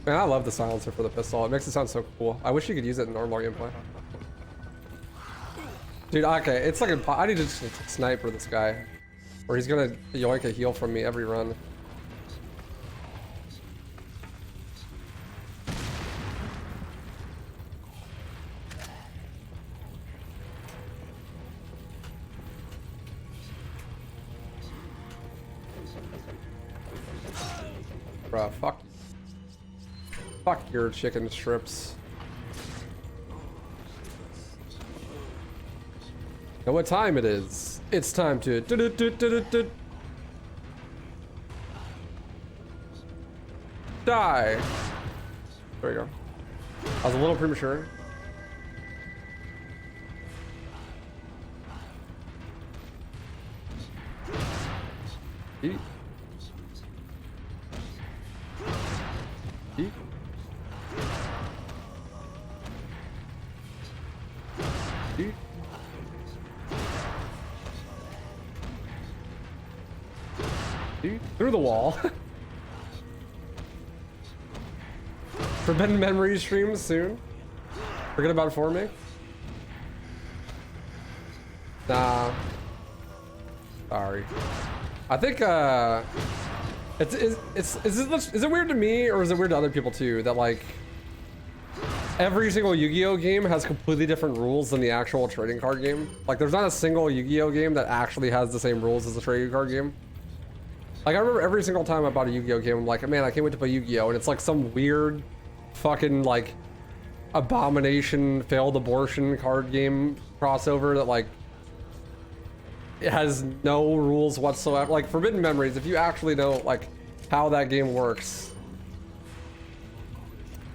Man, I love the silencer for the pistol. It makes it sound so cool. I wish you could use it in normal gameplay. Dude, okay, it's like I need to just sniper this guy, or he's gonna yoink a heal from me every run. Bruh, fuck. Fuck your chicken strips. Know what time it is? It's time to die. There we go. I was a little premature. Eat. Eat. Eat. Eat. Through the wall. Forbidden Memories streams soon. Forget about it for me. Nah. Sorry. I think is it weird to me, or is it weird to other people too, that like every single Yu-Gi-Oh game has completely different rules than the actual trading card game? Like, there's not a single Yu-Gi-Oh game that actually has the same rules as the trading card game. Like, I remember every single time I bought a Yu-Gi-Oh game, I'm like, man, I can't wait to play Yu-Gi-Oh, and it's like some weird fucking like abomination failed abortion card game crossover that like it has no rules whatsoever. Like Forbidden Memories, if you actually know like how that game works,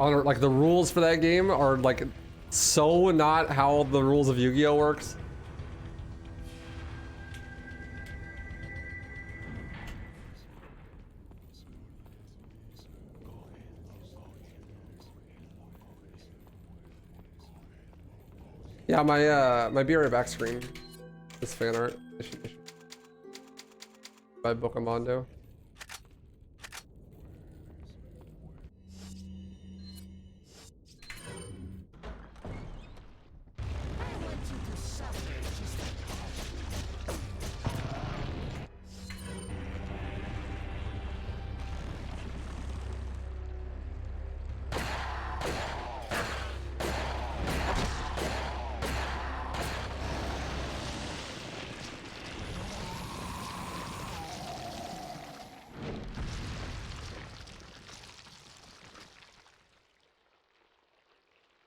on like the rules for that game are like so not how the rules of Yu-Gi-Oh works. Yeah, my Be Right Back screen is fan art by Bocamondo.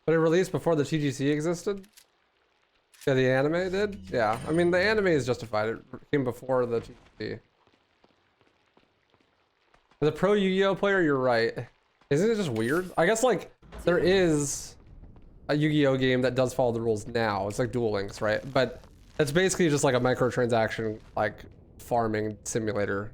But it released before the TGC existed? Yeah, the anime did? Yeah, I mean, the anime is justified. It came before the TGC. As a pro Yu-Gi-Oh player, you're right. Isn't it just weird? I guess, like, there is a Yu-Gi-Oh game that does follow the rules now. It's like Duel Links, right? But it's basically just like a microtransaction, like, farming simulator.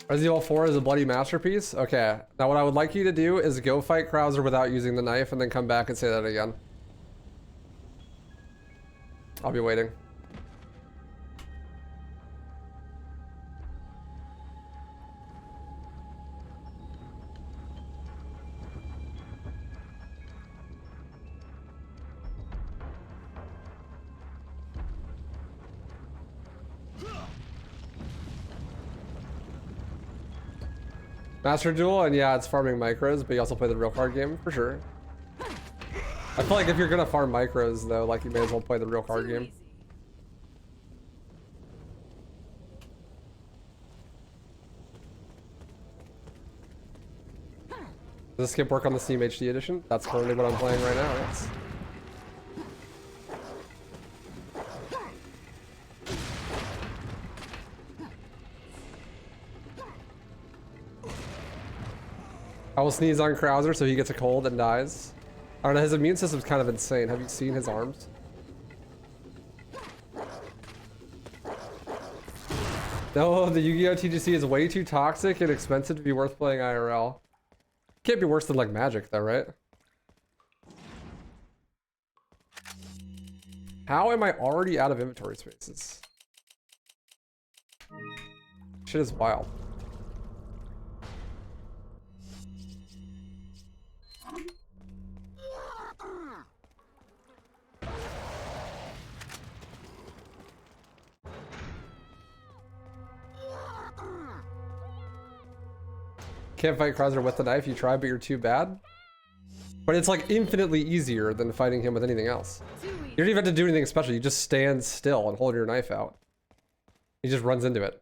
Resident Evil 4 is a bloody masterpiece? Okay, now what I would like you to do is go fight Krauser without using the knife and then come back and say that again. I'll be waiting. Master Duel, and yeah, it's farming micros, but you also play the real card game, for sure. I feel like if you're gonna farm micros, though, like, you may as well play the real card game. Does this skip work on the Steam HD edition? That's currently what I'm playing right now, yes. I will sneeze on Krauser so he gets a cold and dies. I don't know, his immune system's kind of insane. Have you seen his arms? No, the Yu-Gi-Oh! TGC is way too toxic and expensive to be worth playing IRL. Can't be worse than like Magic though, right? How am I already out of inventory spaces? Shit is wild. Can't fight Krauser with the knife. You try, but you're too bad. But it's like infinitely easier than fighting him with anything else. You don't even have to do anything special. You just stand still and hold your knife out. He just runs into it.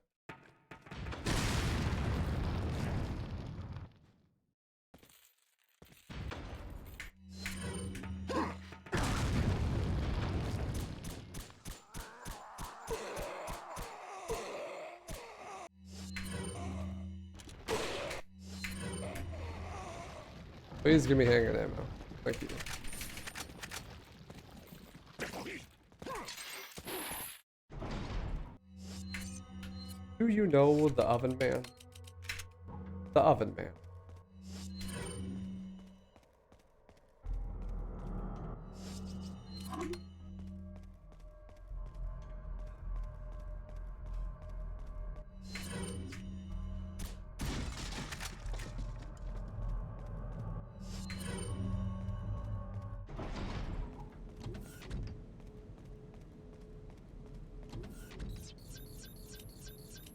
Please give me handgun ammo. Thank you. Do you know the Oven Man? The Oven Man.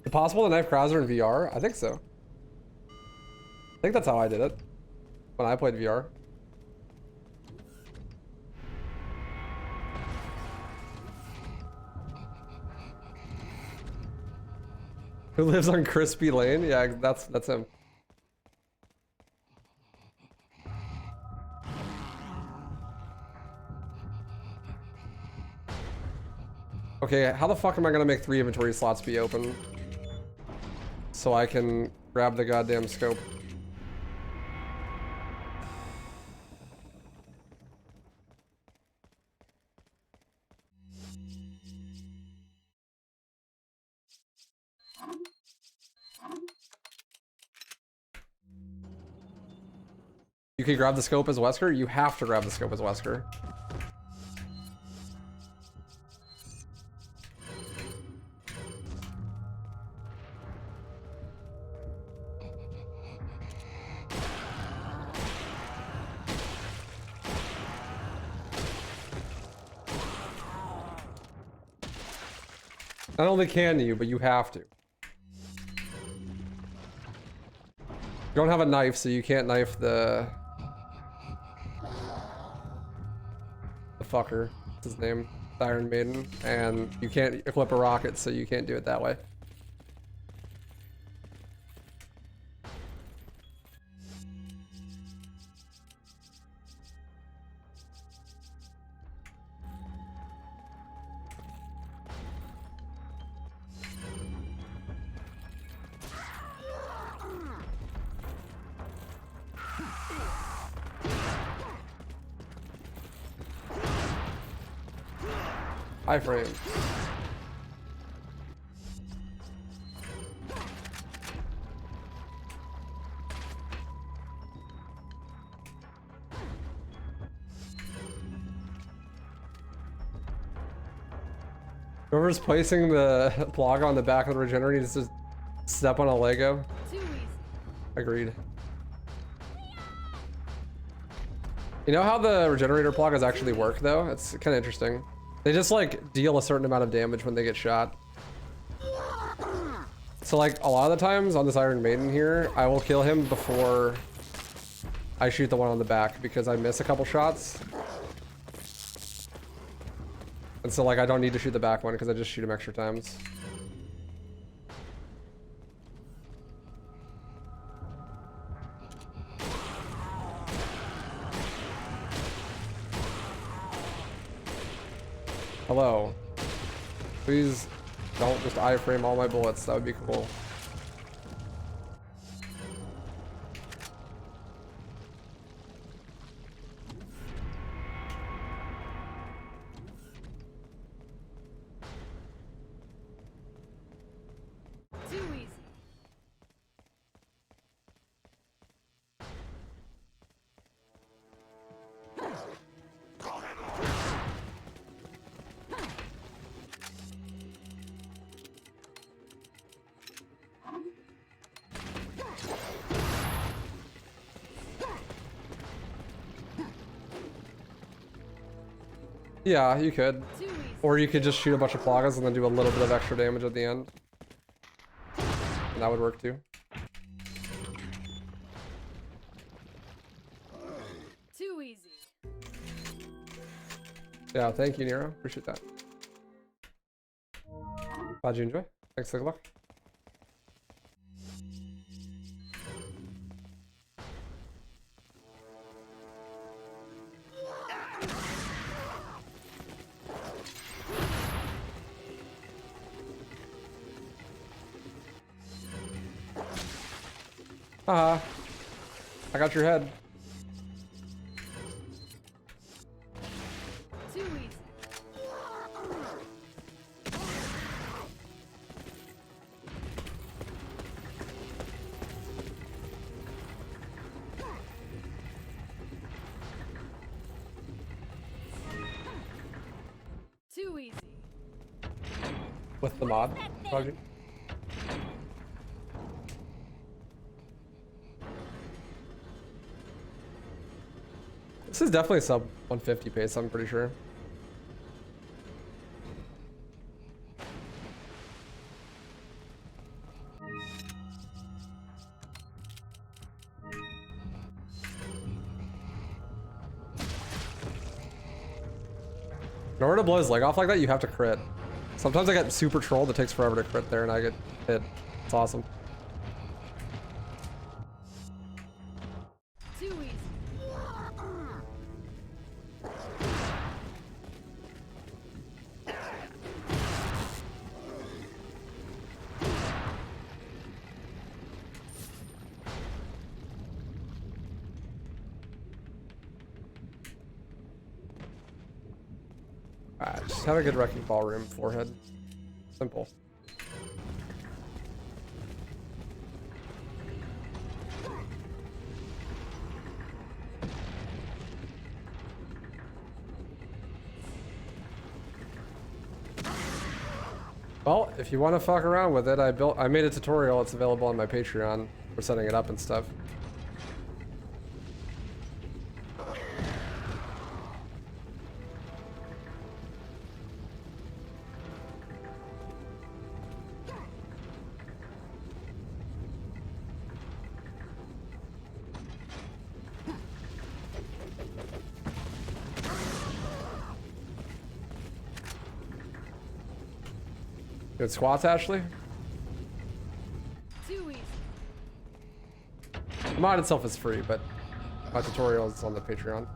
Is it possible to knife Krauser in VR? I think so. I think that's how I did it when I played VR. Who lives on Crispy Lane? Yeah, that's him. Okay, how the fuck am I gonna make 3 inventory slots be open so I can grab the goddamn scope? You can grab the scope as Wesker? You have to grab the scope as Wesker. Not only can you, but you have to. don't have a knife, so you can't knife the fucker. What's his name? The Iron Maiden. And you can't equip a rocket, so you can't do it that way. Iframe. Whoever's placing the blog on the back of the regenerator needs to step on a Lego. Too easy. Agreed. You know how the regenerator blockers actually work though? It's kind of interesting. They just like deal a certain amount of damage when they get shot. So like a lot of the times on this Iron Maiden here, I will kill him before I shoot the one on the back because I miss a couple shots. And so like I don't need to shoot the back one because I just shoot him extra times. Hello. Please don't just iframe all my bullets. That would be cool. Too easy. Yeah, you could. Too easy. Or you could just shoot a bunch of plagas and then do a little bit of extra damage at the end. And that would work too. Too easy. Yeah, thank you, Nero. Appreciate that. Glad you enjoy. Thanks for the luck. Haha. I got your head. Too easy. Too easy. With the mod project. This is definitely sub 150 pace, I'm pretty sure. In order to blow his leg off like that, you have to crit. Sometimes I get super trolled, it takes forever to crit there and I get hit. It's awesome. Too easy. Alright, just have a good wrecking ball room, forehead. Simple. Well, if you want to fuck around with it, I made a tutorial. It's available on my Patreon for setting it up and stuff. Good squats, Ashley. Too easy. The mod itself is free, but my tutorial is on the Patreon.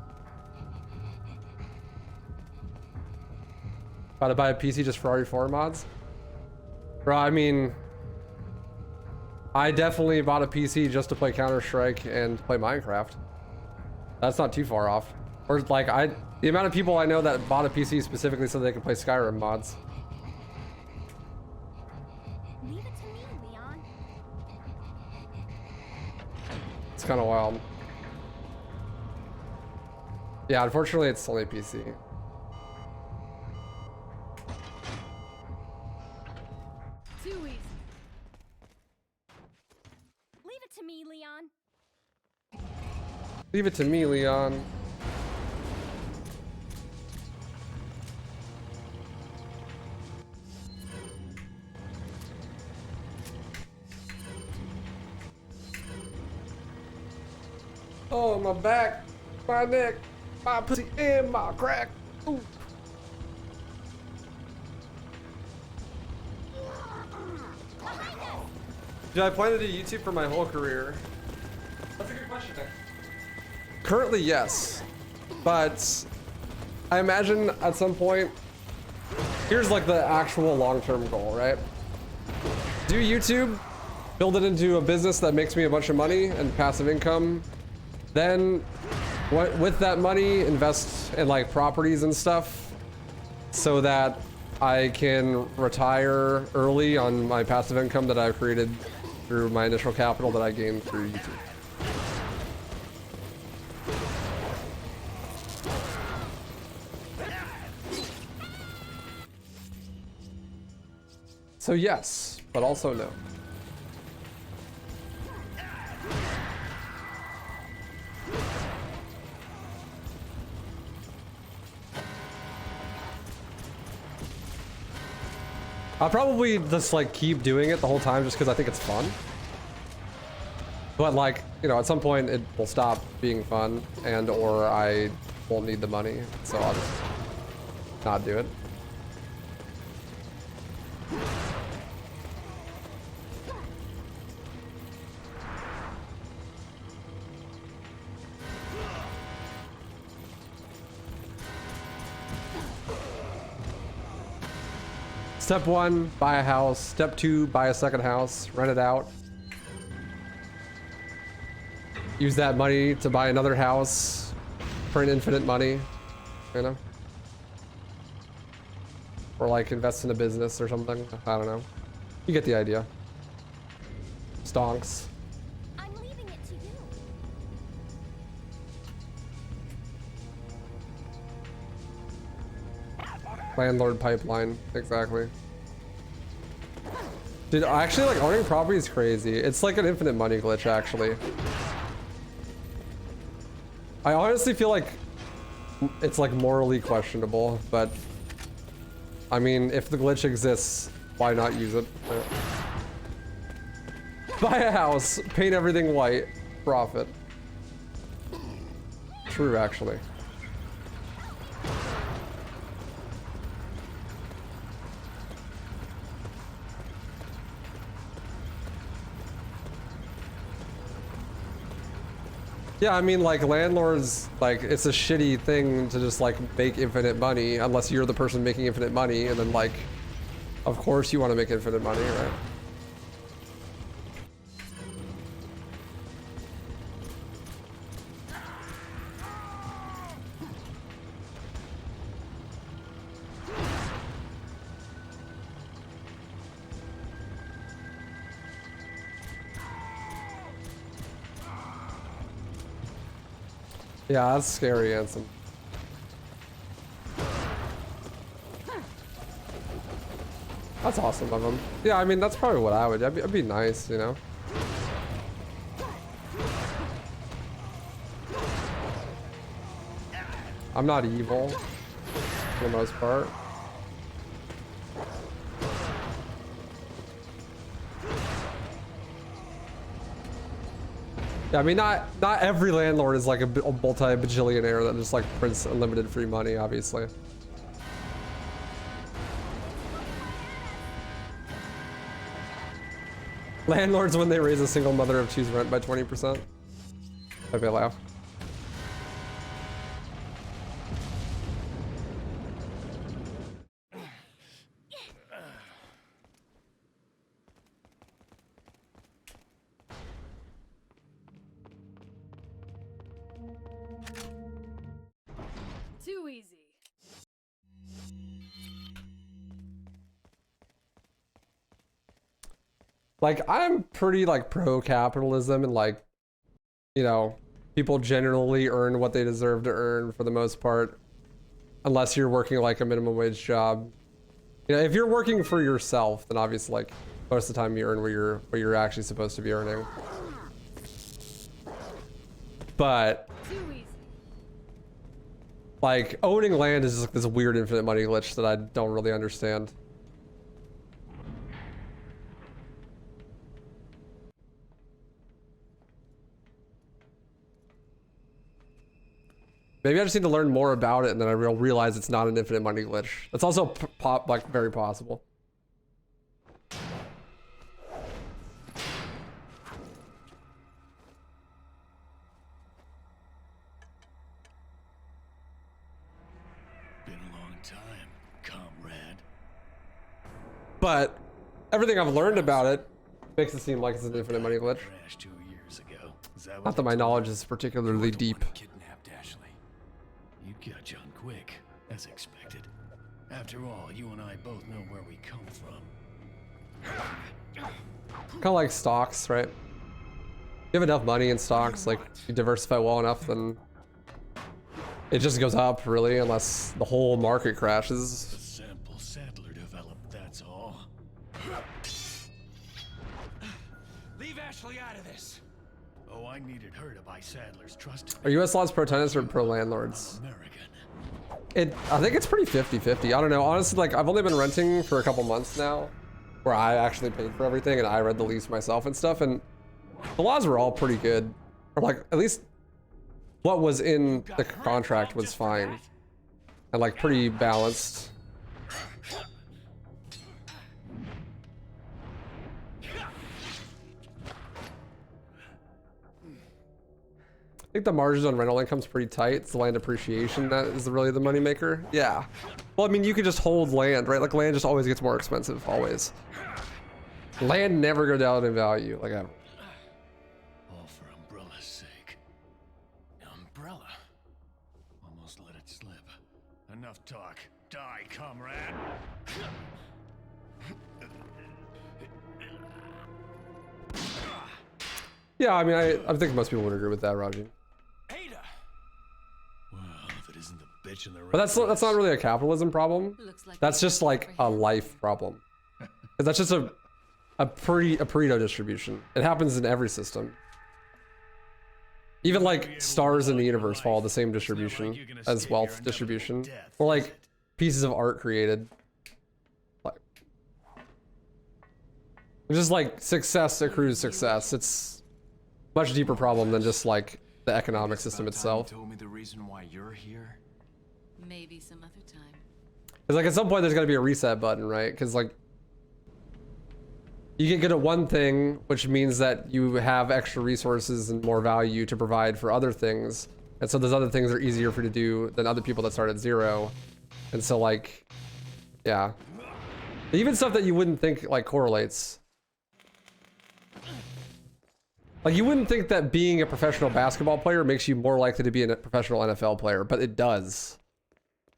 About to buy a PC just for RE4 mods? Bro, I mean, I definitely bought a PC just to play Counter-Strike and play Minecraft. That's not too far off. Or like, the amount of people I know that bought a PC specifically so they could play Skyrim mods. Leave it to me, Leon. It's kind of wild. Yeah, unfortunately, it's only PC. Too easy. Leave it to me, Leon. Leave it to me, Leon. Oh, my back, my neck, my pussy, and my crack. Ooh. Do I plan to do YouTube for my whole career? That's a good question. Currently, yes. But I imagine at some point, here's like the actual long-term goal, right? Do YouTube, build it into a business that makes me a bunch of money and passive income. Then with that money, invest in like properties and stuff so that I can retire early on my passive income that I've created through my initial capital that I gained through YouTube. So yes, but also no. I'll probably just like keep doing it the whole time just because I think it's fun. But like, you know, at some point it will stop being fun and or I won't need the money. So I'll just not do it. Step 1, buy a house. Step 2, buy a second house, rent it out. Use that money to buy another house, print infinite money, you know? Or like invest in a business or something, I don't know. You get the idea. Stonks. I'm leaving it to you. Landlord pipeline, exactly. Dude, actually, like, owning property is crazy. It's like an infinite money glitch, actually. I honestly feel like it's like morally questionable, but I mean, if the glitch exists, why not use it? Buy a house, paint everything white, profit. True, actually. Yeah, I mean, like, landlords, like, it's a shitty thing to just, like, make infinite money unless you're the person making infinite money, and then, like, of course you want to make infinite money, right? Yeah, that's scary, Ansem. That's awesome of him. Yeah, I mean, that's probably what I would. I'd be nice, you know? I'm not evil, for the most part. Yeah, I mean, not every landlord is like a multi-bajillionaire that just like prints unlimited free money, obviously. Landlords, when they raise a single mother of two's rent by 20%. That'd be a laugh. Too easy. Like, I'm pretty like pro capitalism and like, you know, people generally earn what they deserve to earn for the most part, unless you're working like a minimum wage job. You know, if you're working for yourself, then obviously like most of the time you earn what you're actually supposed to be earning. But Too easy. like owning land is just like this weird infinite money glitch that I don't really understand. Maybe I just need to learn more about it, and then I will realize it's not an infinite money glitch. That's also like very possible. Been a long time, comrade. But everything I've learned about it makes it seem like it's an infinite money glitch. Crashed 2 years ago. Is that what Not that my knowledge is particularly deep. Kidnapped Ashley. You got John quick, as expected. After all, you and I both know where we come from. Kind of like stocks, right? You have enough money in stocks, like you diversify well enough, then it just goes up, really, unless the whole market crashes. A sample Sadler developed, that's all. Leave Ashley out of this. Oh, I needed her to buy Sadler's trust. Are US laws pro tenants or pro landlords? American. I think it's pretty 50-50. I don't know. Honestly, like I've only been renting for a couple months now, where I actually paid for everything and I read the lease myself and stuff, and the laws were all pretty good. Or like at least what was in the contract was fine and like pretty balanced. I think the margins on rental income's pretty tight. It's the land appreciation that is really the moneymaker. Yeah. Well, I mean, you could just hold land, right? Like land just always gets more expensive, always. Land never go down in value, like ever. All for Umbrella's sake. Umbrella? Almost let it slip. Enough talk. Die, comrade. Yeah, I mean, I think most people would agree with that, Raji. Ada! Well, if it isn't the bitch in the But that's not really a capitalism problem. Looks like That's just like a life problem. 'Cause that's just a Pareto distribution. It happens in every system. Even like stars in the universe follow the same distribution as wealth distribution, or like pieces of art created. Like, it's just like success accrues success. It's a much deeper problem than just like the economic system itself. Told me the reason why you're here. maybe some other time. Because like at some point there's gotta be a reset button, right? Because like you get good at one thing, which means that you have extra resources and more value to provide for other things. And so those other things are easier for you to do than other people that start at zero. And so like, yeah. Even stuff that you wouldn't think like correlates. Like you wouldn't think that being a professional basketball player makes you more likely to be a professional NFL player, but it does.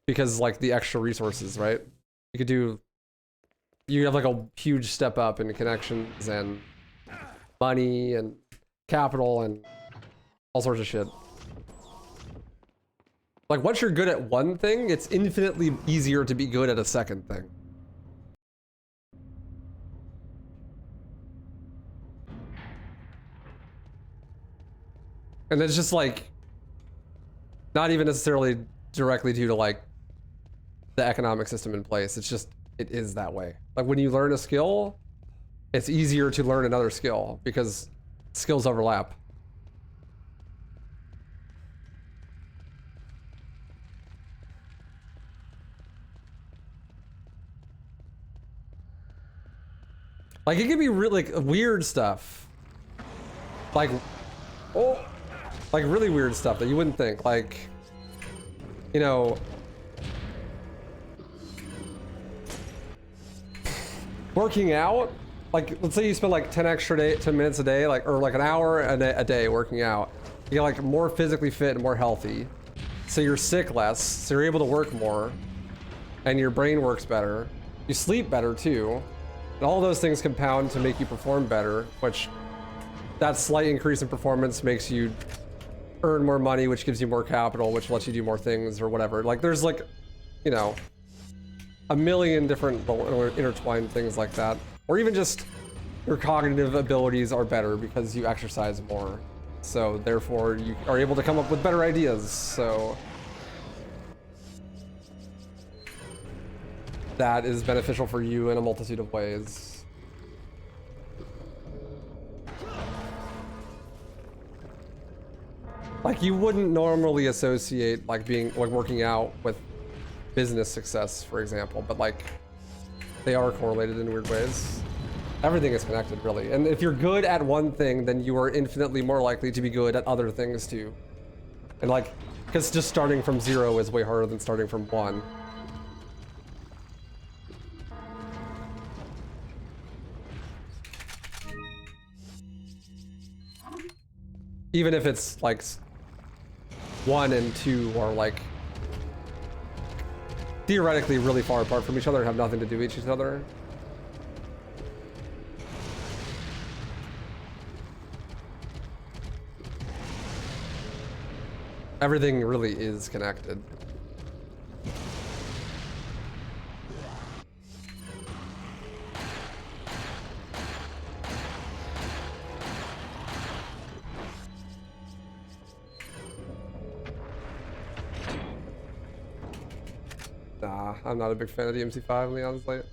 Because like the extra resources, right? You have like a huge step up in connections and money and capital and all sorts of shit. Like once you're good at one thing, it's infinitely easier to be good at a second thing. And it's just like, not even necessarily directly due to like the economic system in place. It's just, it is that way. Like when you learn a skill, it's easier to learn another skill because skills overlap. Like it could be really like weird stuff. Like, oh, like really weird stuff that you wouldn't think. Like, you know, working out. Like, let's say you spend like 10 minutes a day, like, or like an hour a day working out. You get like more physically fit and more healthy. So you're sick less, so you're able to work more, and your brain works better. You sleep better too. And all those things compound to make you perform better, which that slight increase in performance makes you earn more money, which gives you more capital, which lets you do more things or whatever. Like there's like, you know, a million different intertwined things like that. Or even just your cognitive abilities are better because you exercise more. So therefore you are able to come up with better ideas. So that is beneficial for you in a multitude of ways. Like you wouldn't normally associate like working out with business success, for example, but like they are correlated in weird ways. Everything is connected, really. And if you're good at one thing, then you are infinitely more likely to be good at other things too. And like, because just starting from 0 is way harder than starting from 1. Even if it's like 1 and 2 are like theoretically really far apart from each other and have nothing to do with each other. Everything really is connected. Nah, I'm not a big fan of the MC5, to be honest. Like,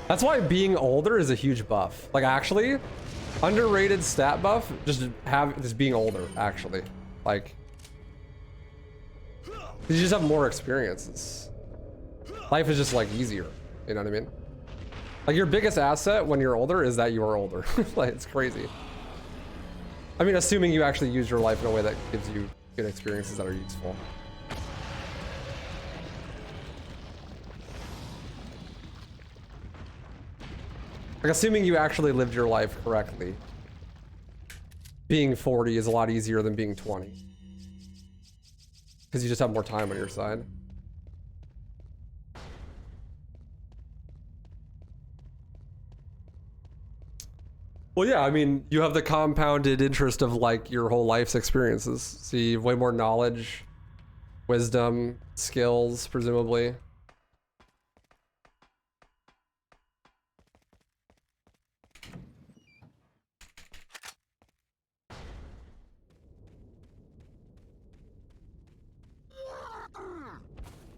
that's why being older is a huge buff. Like actually, underrated stat buff, just being older, actually. Like, you just have more experiences. Life is just like easier, you know what I mean? Like your biggest asset when you're older is that you are older. Like it's crazy. I mean, assuming you actually use your life in a way that gives you good experiences that are useful. Like assuming you actually lived your life correctly. Being 40 is a lot easier than being 20. Because you just have more time on your side. Well, yeah, I mean, you have the compounded interest of like your whole life's experiences. So you have way more knowledge, wisdom, skills, presumably.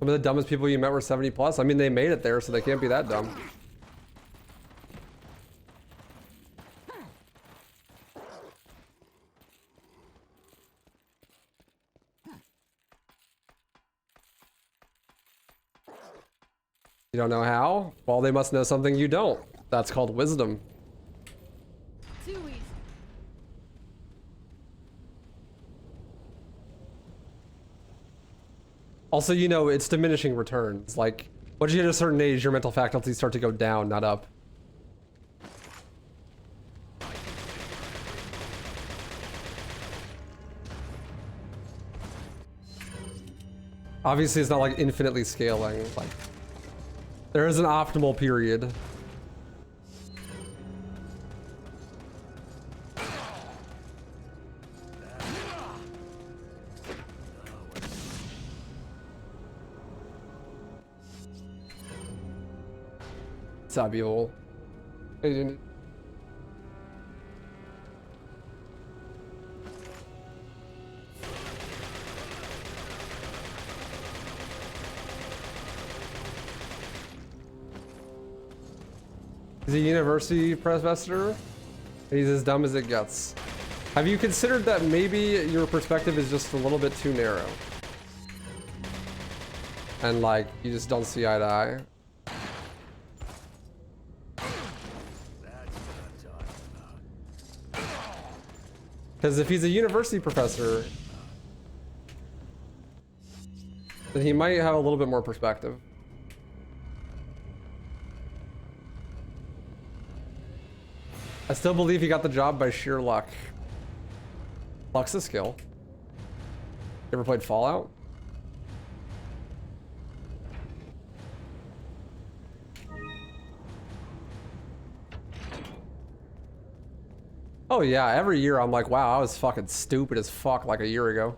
Some of the dumbest people you met were 70 plus. I mean, they made it there, so they can't be that dumb. You don't know how? Well, they must know something you don't. That's called wisdom. Too easy. Also, you know, it's diminishing returns. Like, once you hit a certain age, your mental faculties start to go down, not up. Obviously, it's not like infinitely scaling. Like, there is an optimal period. Sabio. He's a university professor. He's as dumb as it gets. Have you considered that maybe your perspective is just a little bit too narrow? And like, you just don't see eye to eye? Because if he's a university professor, then he might have a little bit more perspective. I still believe he got the job by sheer luck. Luck's a skill. You ever played Fallout? Oh yeah, every year I'm like, wow, I was fucking stupid as fuck like a year ago.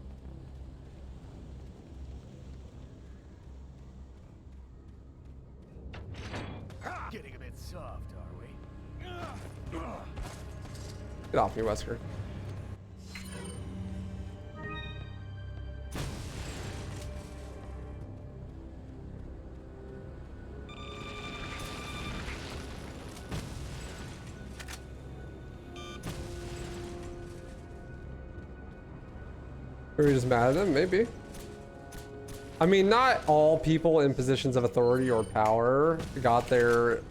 Getting a bit soft, are we? Get off me, Wesker. Or you're just mad at him? Maybe. I mean, not all people in positions of authority or power got there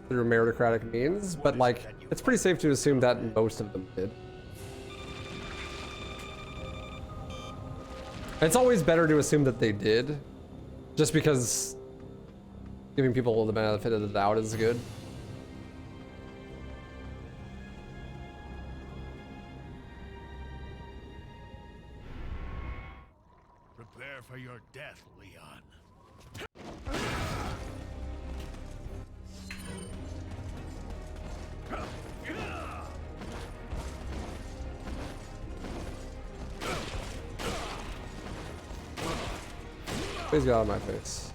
through meritocratic means, but like, it's pretty safe to assume that most of them did. It's always better to assume that they did, just because giving people the benefit of the doubt is good. Prepare for your death, Leon. Please get out of my face.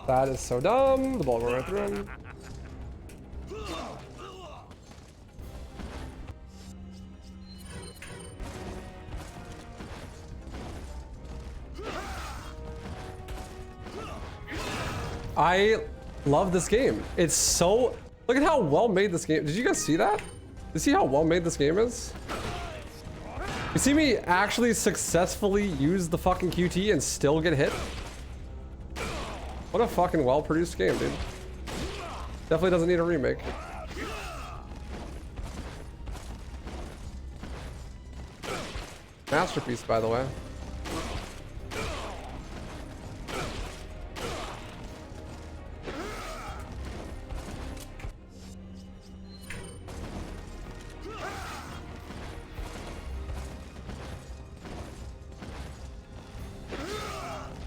That is so dumb. The ball went right through him. I love this game. It's so... Look at how well made this game... Did you guys see that? You see how well made this game is? You see me actually successfully use the fucking QT and still get hit? What a fucking well-produced game, dude. Definitely doesn't need a remake. Masterpiece, by the way.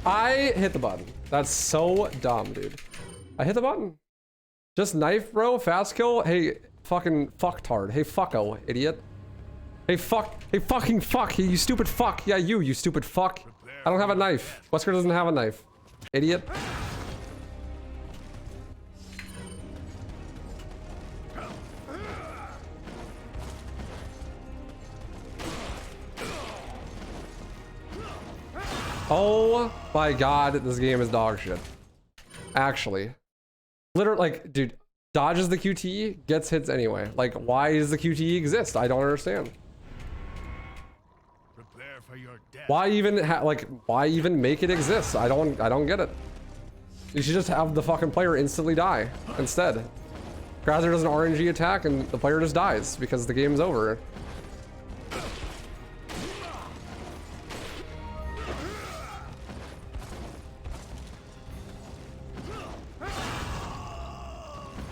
I hit the button. That's so dumb, dude. I hit the button. Just knife, bro. Fast kill. Hey, fucking fucktard. Hey, fucko, idiot. Hey, fuck. Hey, fucking fuck. Hey, you stupid fuck. Yeah, you stupid fuck. I don't have a knife. Wesker doesn't have a knife. Idiot. Oh my god, this game is dog shit. Actually. Literally, like, dude, dodges the QTE, gets hits anyway. Like, why does the QTE exist? I don't understand. Prepare for your death. Why even why even make it exist? I don't get it. You should just have the fucking player instantly die instead. Krauser does an RNG attack and the player just dies because the game's over.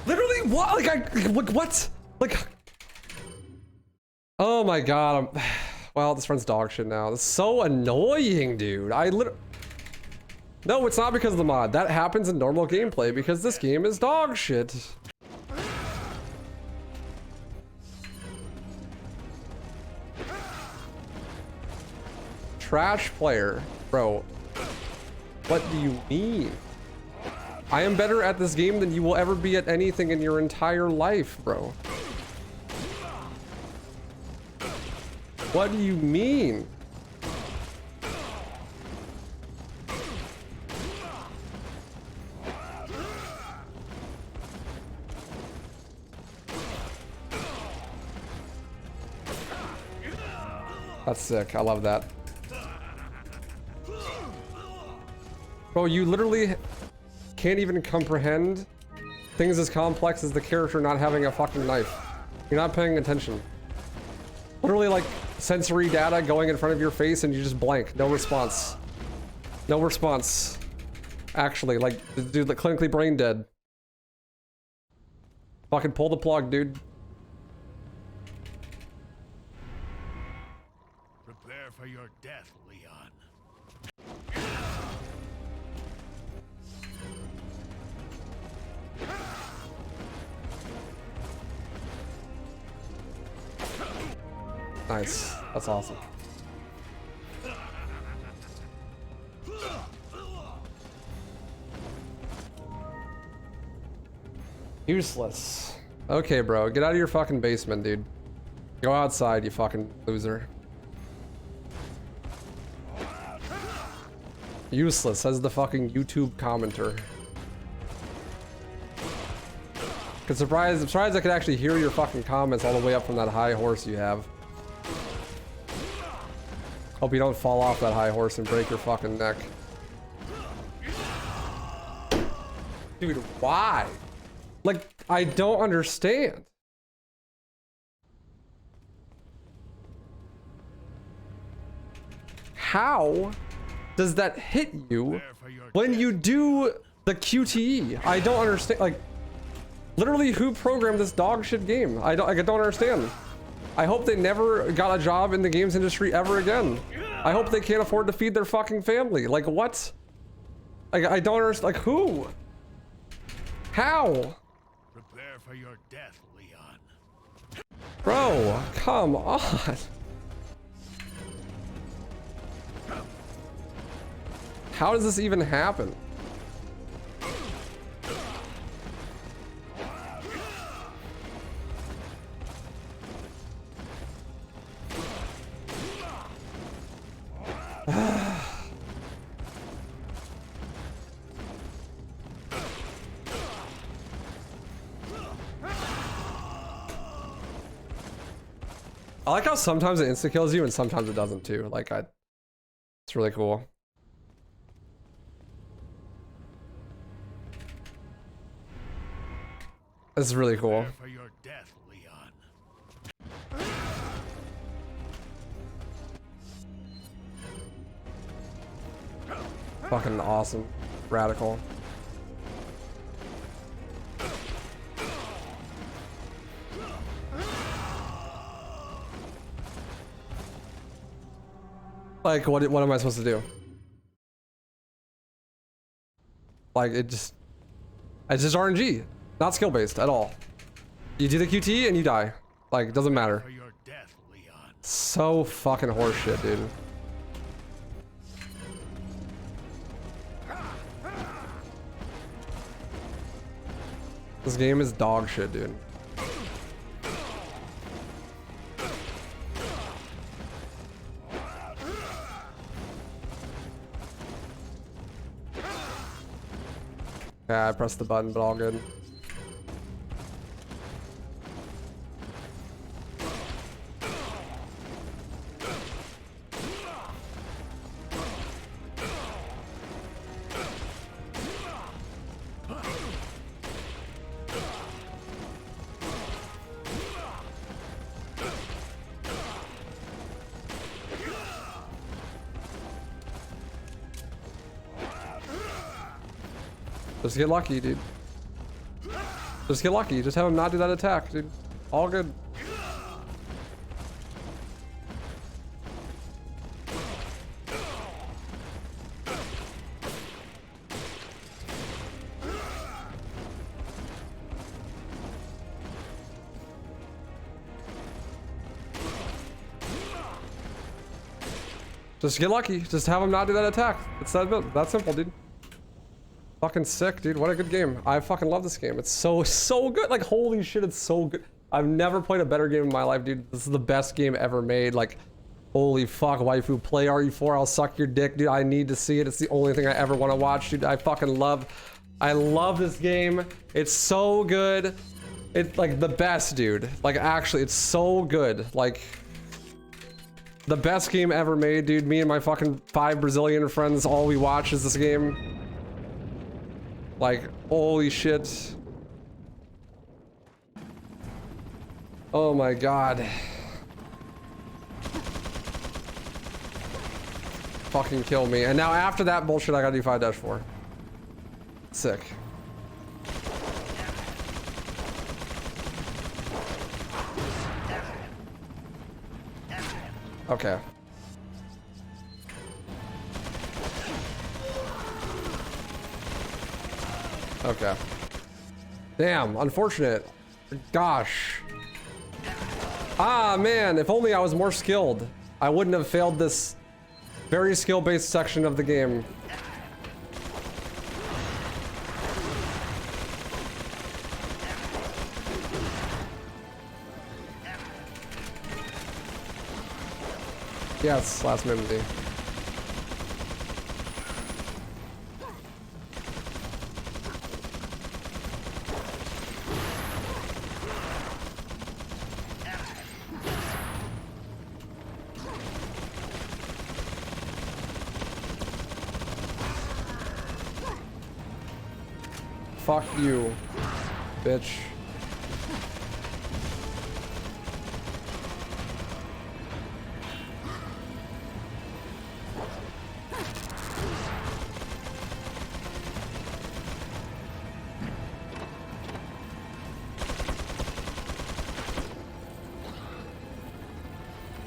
Literally, what? Like, what? Like, oh my god. Well, this friend's dog shit now. This is so annoying, dude. No, it's not because of the mod. That happens in normal gameplay because this game is dog shit. Trash player. Bro, what do you mean? I am better at this game than you will ever be at anything in your entire life, bro. What do you mean? That's sick. I love that. Bro, you literally can't even comprehend things as complex as the character not having a fucking knife. You're not paying attention. Literally like sensory data going in front of your face and you just blank. No response. No response. Actually, like, the dude, like, clinically brain dead. Fucking pull the plug, dude. Prepare for your death, Leon. Nice. That's awesome. Useless. Okay, bro. Get out of your fucking basement, dude. Go outside, you fucking loser. Useless, says the fucking YouTube commenter. I'm surprised I could actually hear your fucking comments all the way up from that high horse you have. Hope you don't fall off that high horse and break your fucking neck. Dude, why? Like, I don't understand. How does that hit you when you do the QTE? I don't understand. Like, literally, who programmed this dog shit game? I don't understand. I hope they never got a job in the games industry ever again. I hope they can't afford to feed their fucking family. Like, what? Like, I don't understand. Like, who? How? Prepare for your death, Leon. Bro, come on. How does this even happen? I like how sometimes it insta kills you and sometimes it doesn't too. Like, it's really cool. This is really cool. For your death, Leon. Fucking awesome. Radical. Like, what am I supposed to do? Like, it's just RNG. Not skill based at all. You do the QT and you die. Like, it doesn't matter. For your death, Leon. So fucking horseshit, dude. This game is dog shit, dude. Yeah, I pressed the button, but all good. Just get lucky, dude. Just get lucky. Just have him not do that attack, dude. All good. Just get lucky. Just have him not do that attack. It's that simple, dude. Fucking sick, dude. What a good game. I fucking love this game. It's so good. Like, holy shit, it's so good. I've never played a better game in my life, dude. This is the best game ever made. Like, holy fuck, waifu. Play RE4. I'll suck your dick, dude. I need to see it. It's the only thing I ever want to watch, dude. I love this game. It's so good. It's like the best, dude. Like, actually, it's so good. Like, The best game ever made, dude. Me and my fucking 5 Brazilian friends, all we watch is this game. Like, holy shit. Oh my god. Fucking kill me. And now after that bullshit, I gotta do 5-4. Sick. Okay. Okay. Damn, unfortunate. Gosh. Ah, man, if only I was more skilled. I wouldn't have failed this very skill-based section of the game. Yes, last minute. Fuck you, bitch.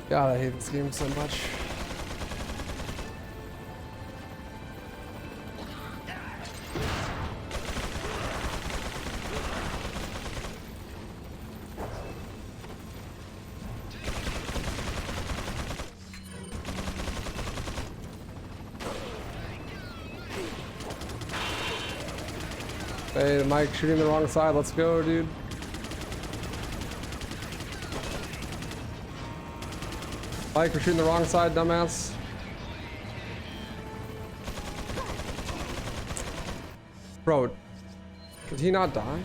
God, I hate this game so much. Hey, Mike, shooting the wrong side. Let's go, dude. Mike, you're shooting the wrong side, dumbass. Bro, did he not die?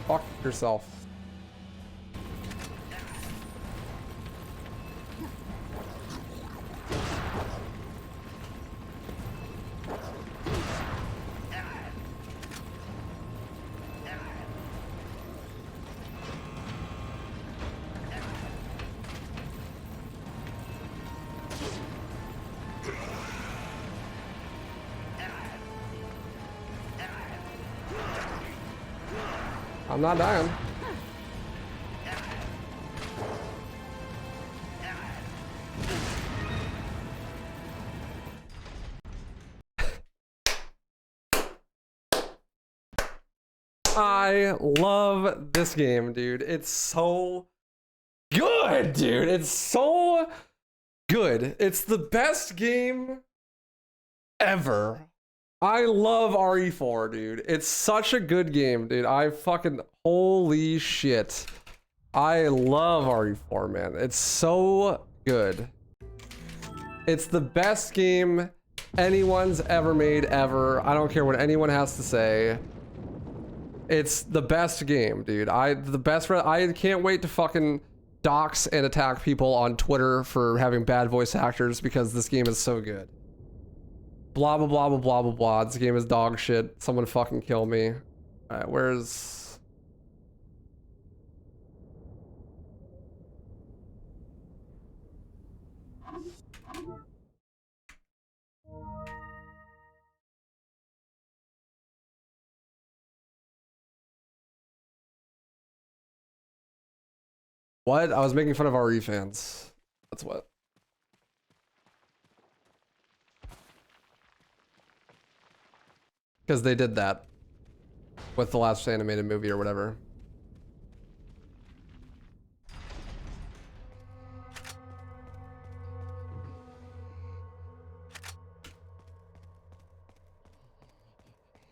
Fuck yourself. I'm not dying. I love this game, dude. It's so good, dude. It's so good. It's the best game ever. I love RE4, dude. It's such a good game, dude. I fucking, holy shit. I love RE4, man. It's so good. It's the best game anyone's ever made, ever. I don't care what anyone has to say. It's the best game, dude. I can't wait to fucking dox and attack people on Twitter for having bad voice actors because this game is so good. Blah, blah, blah, blah, blah, blah, blah. This game is dog shit. Someone fucking kill me. Alright, where's... What? I was making fun of RE fans. That's what. Because they did that with the last animated movie or whatever.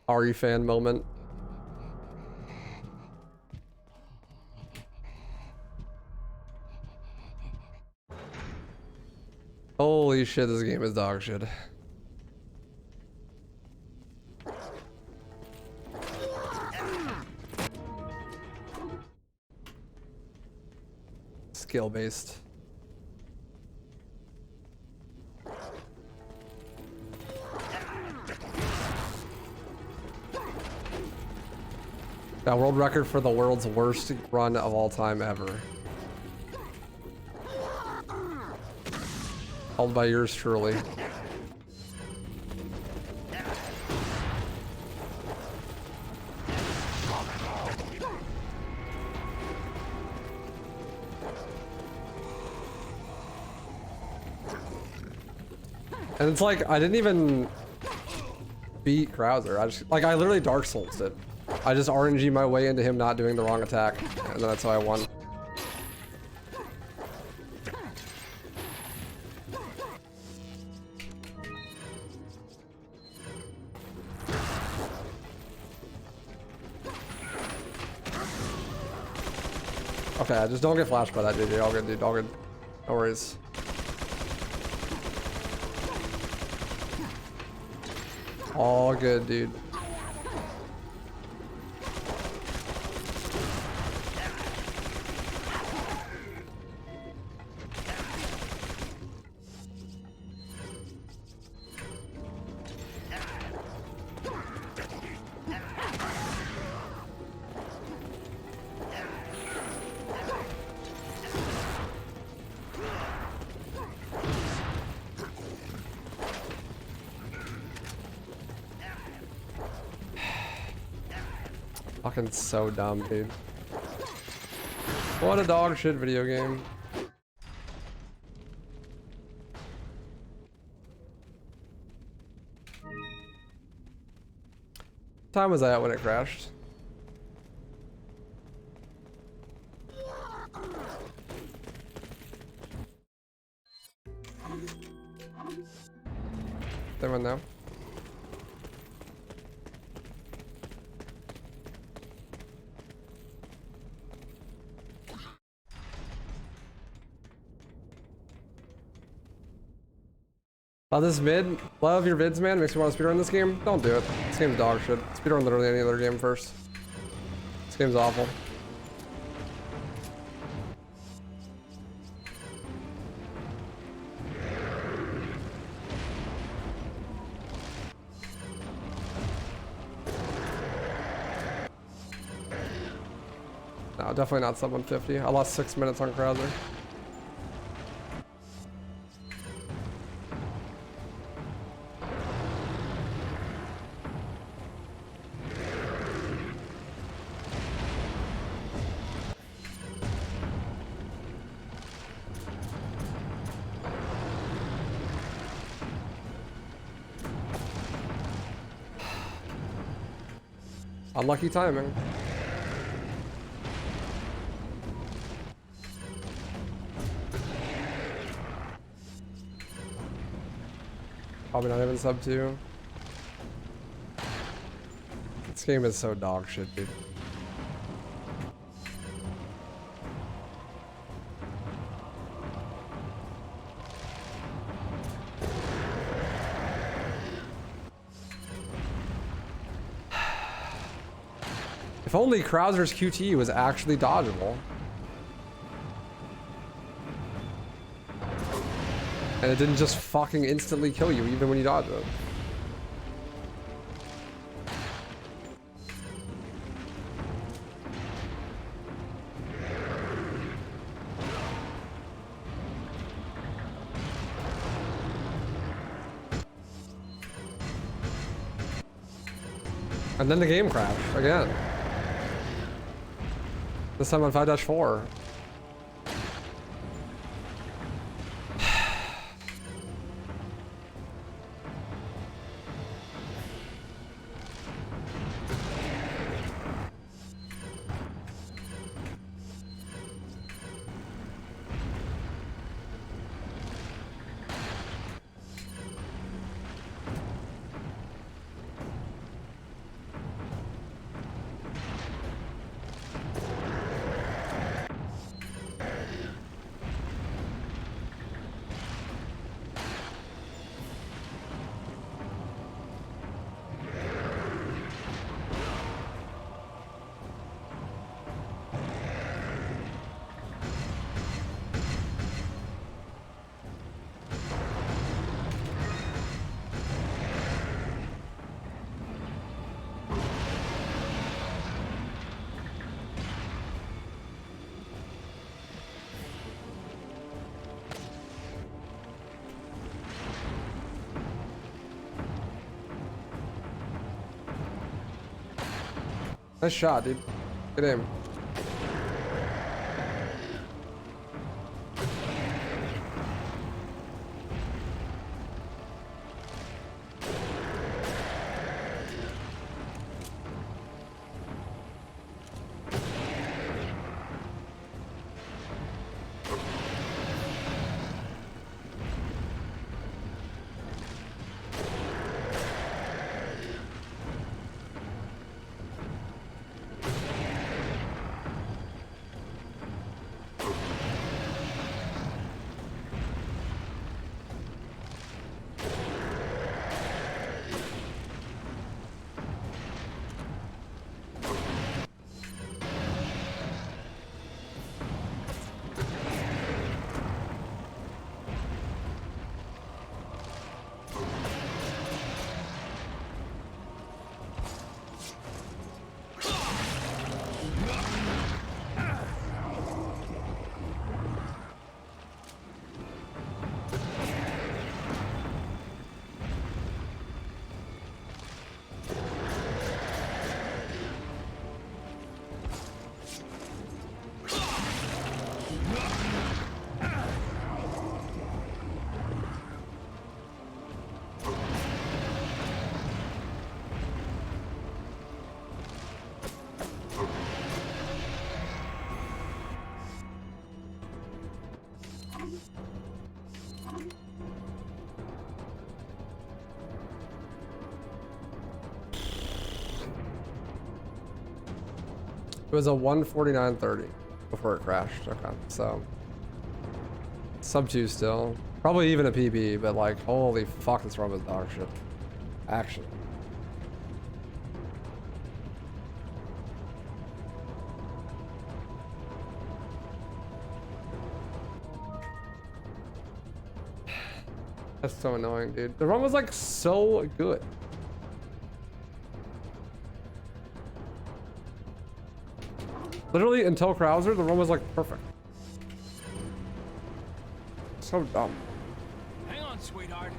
RE fan moment. Holy shit, this game is dog shit. Skill based. Got world record for the world's worst run of all time ever. Held by yours truly. And it's like, I didn't even beat Krauser. I literally Dark Souls it. I just RNG my way into him not doing the wrong attack, and then that's how I won. Okay, just don't get flashed by that, JJ. All good, dude. All good. No worries. All good, dude. Fucking so dumb, dude. What a dog shit video game. What time was I at when it crashed? Anyone know? Love this vid. Love your vids, man. Makes me want to speedrun this game. Don't do it. This game's dog shit. Speedrun literally any other game first. This game's awful. No, definitely not sub 150. I lost 6 minutes on Krauser. Unlucky timing. Probably not even sub 2. This game is so dog shit, dude. If only Krauser's QTE was actually dodgeable. And it didn't just fucking instantly kill you even when you dodge it. And then the game crashed again. This time on 5-4. Nice shot, dude. Good aim. It was a 149.30 before it crashed. Okay, so sub 2 still. Probably even a PB, but like, holy fuck, this run was dog shit. Actually. That's so annoying, dude. The run was like so good. Literally until Krauser, the run was like perfect. So dumb. Hang on, sweetheart.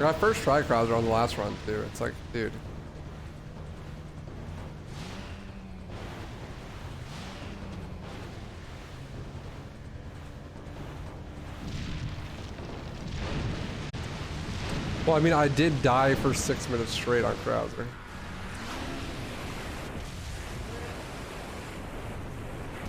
I first tried Krauser on the last run too. It's like, dude. Well, I mean, I did die for 6 minutes straight on Krauser.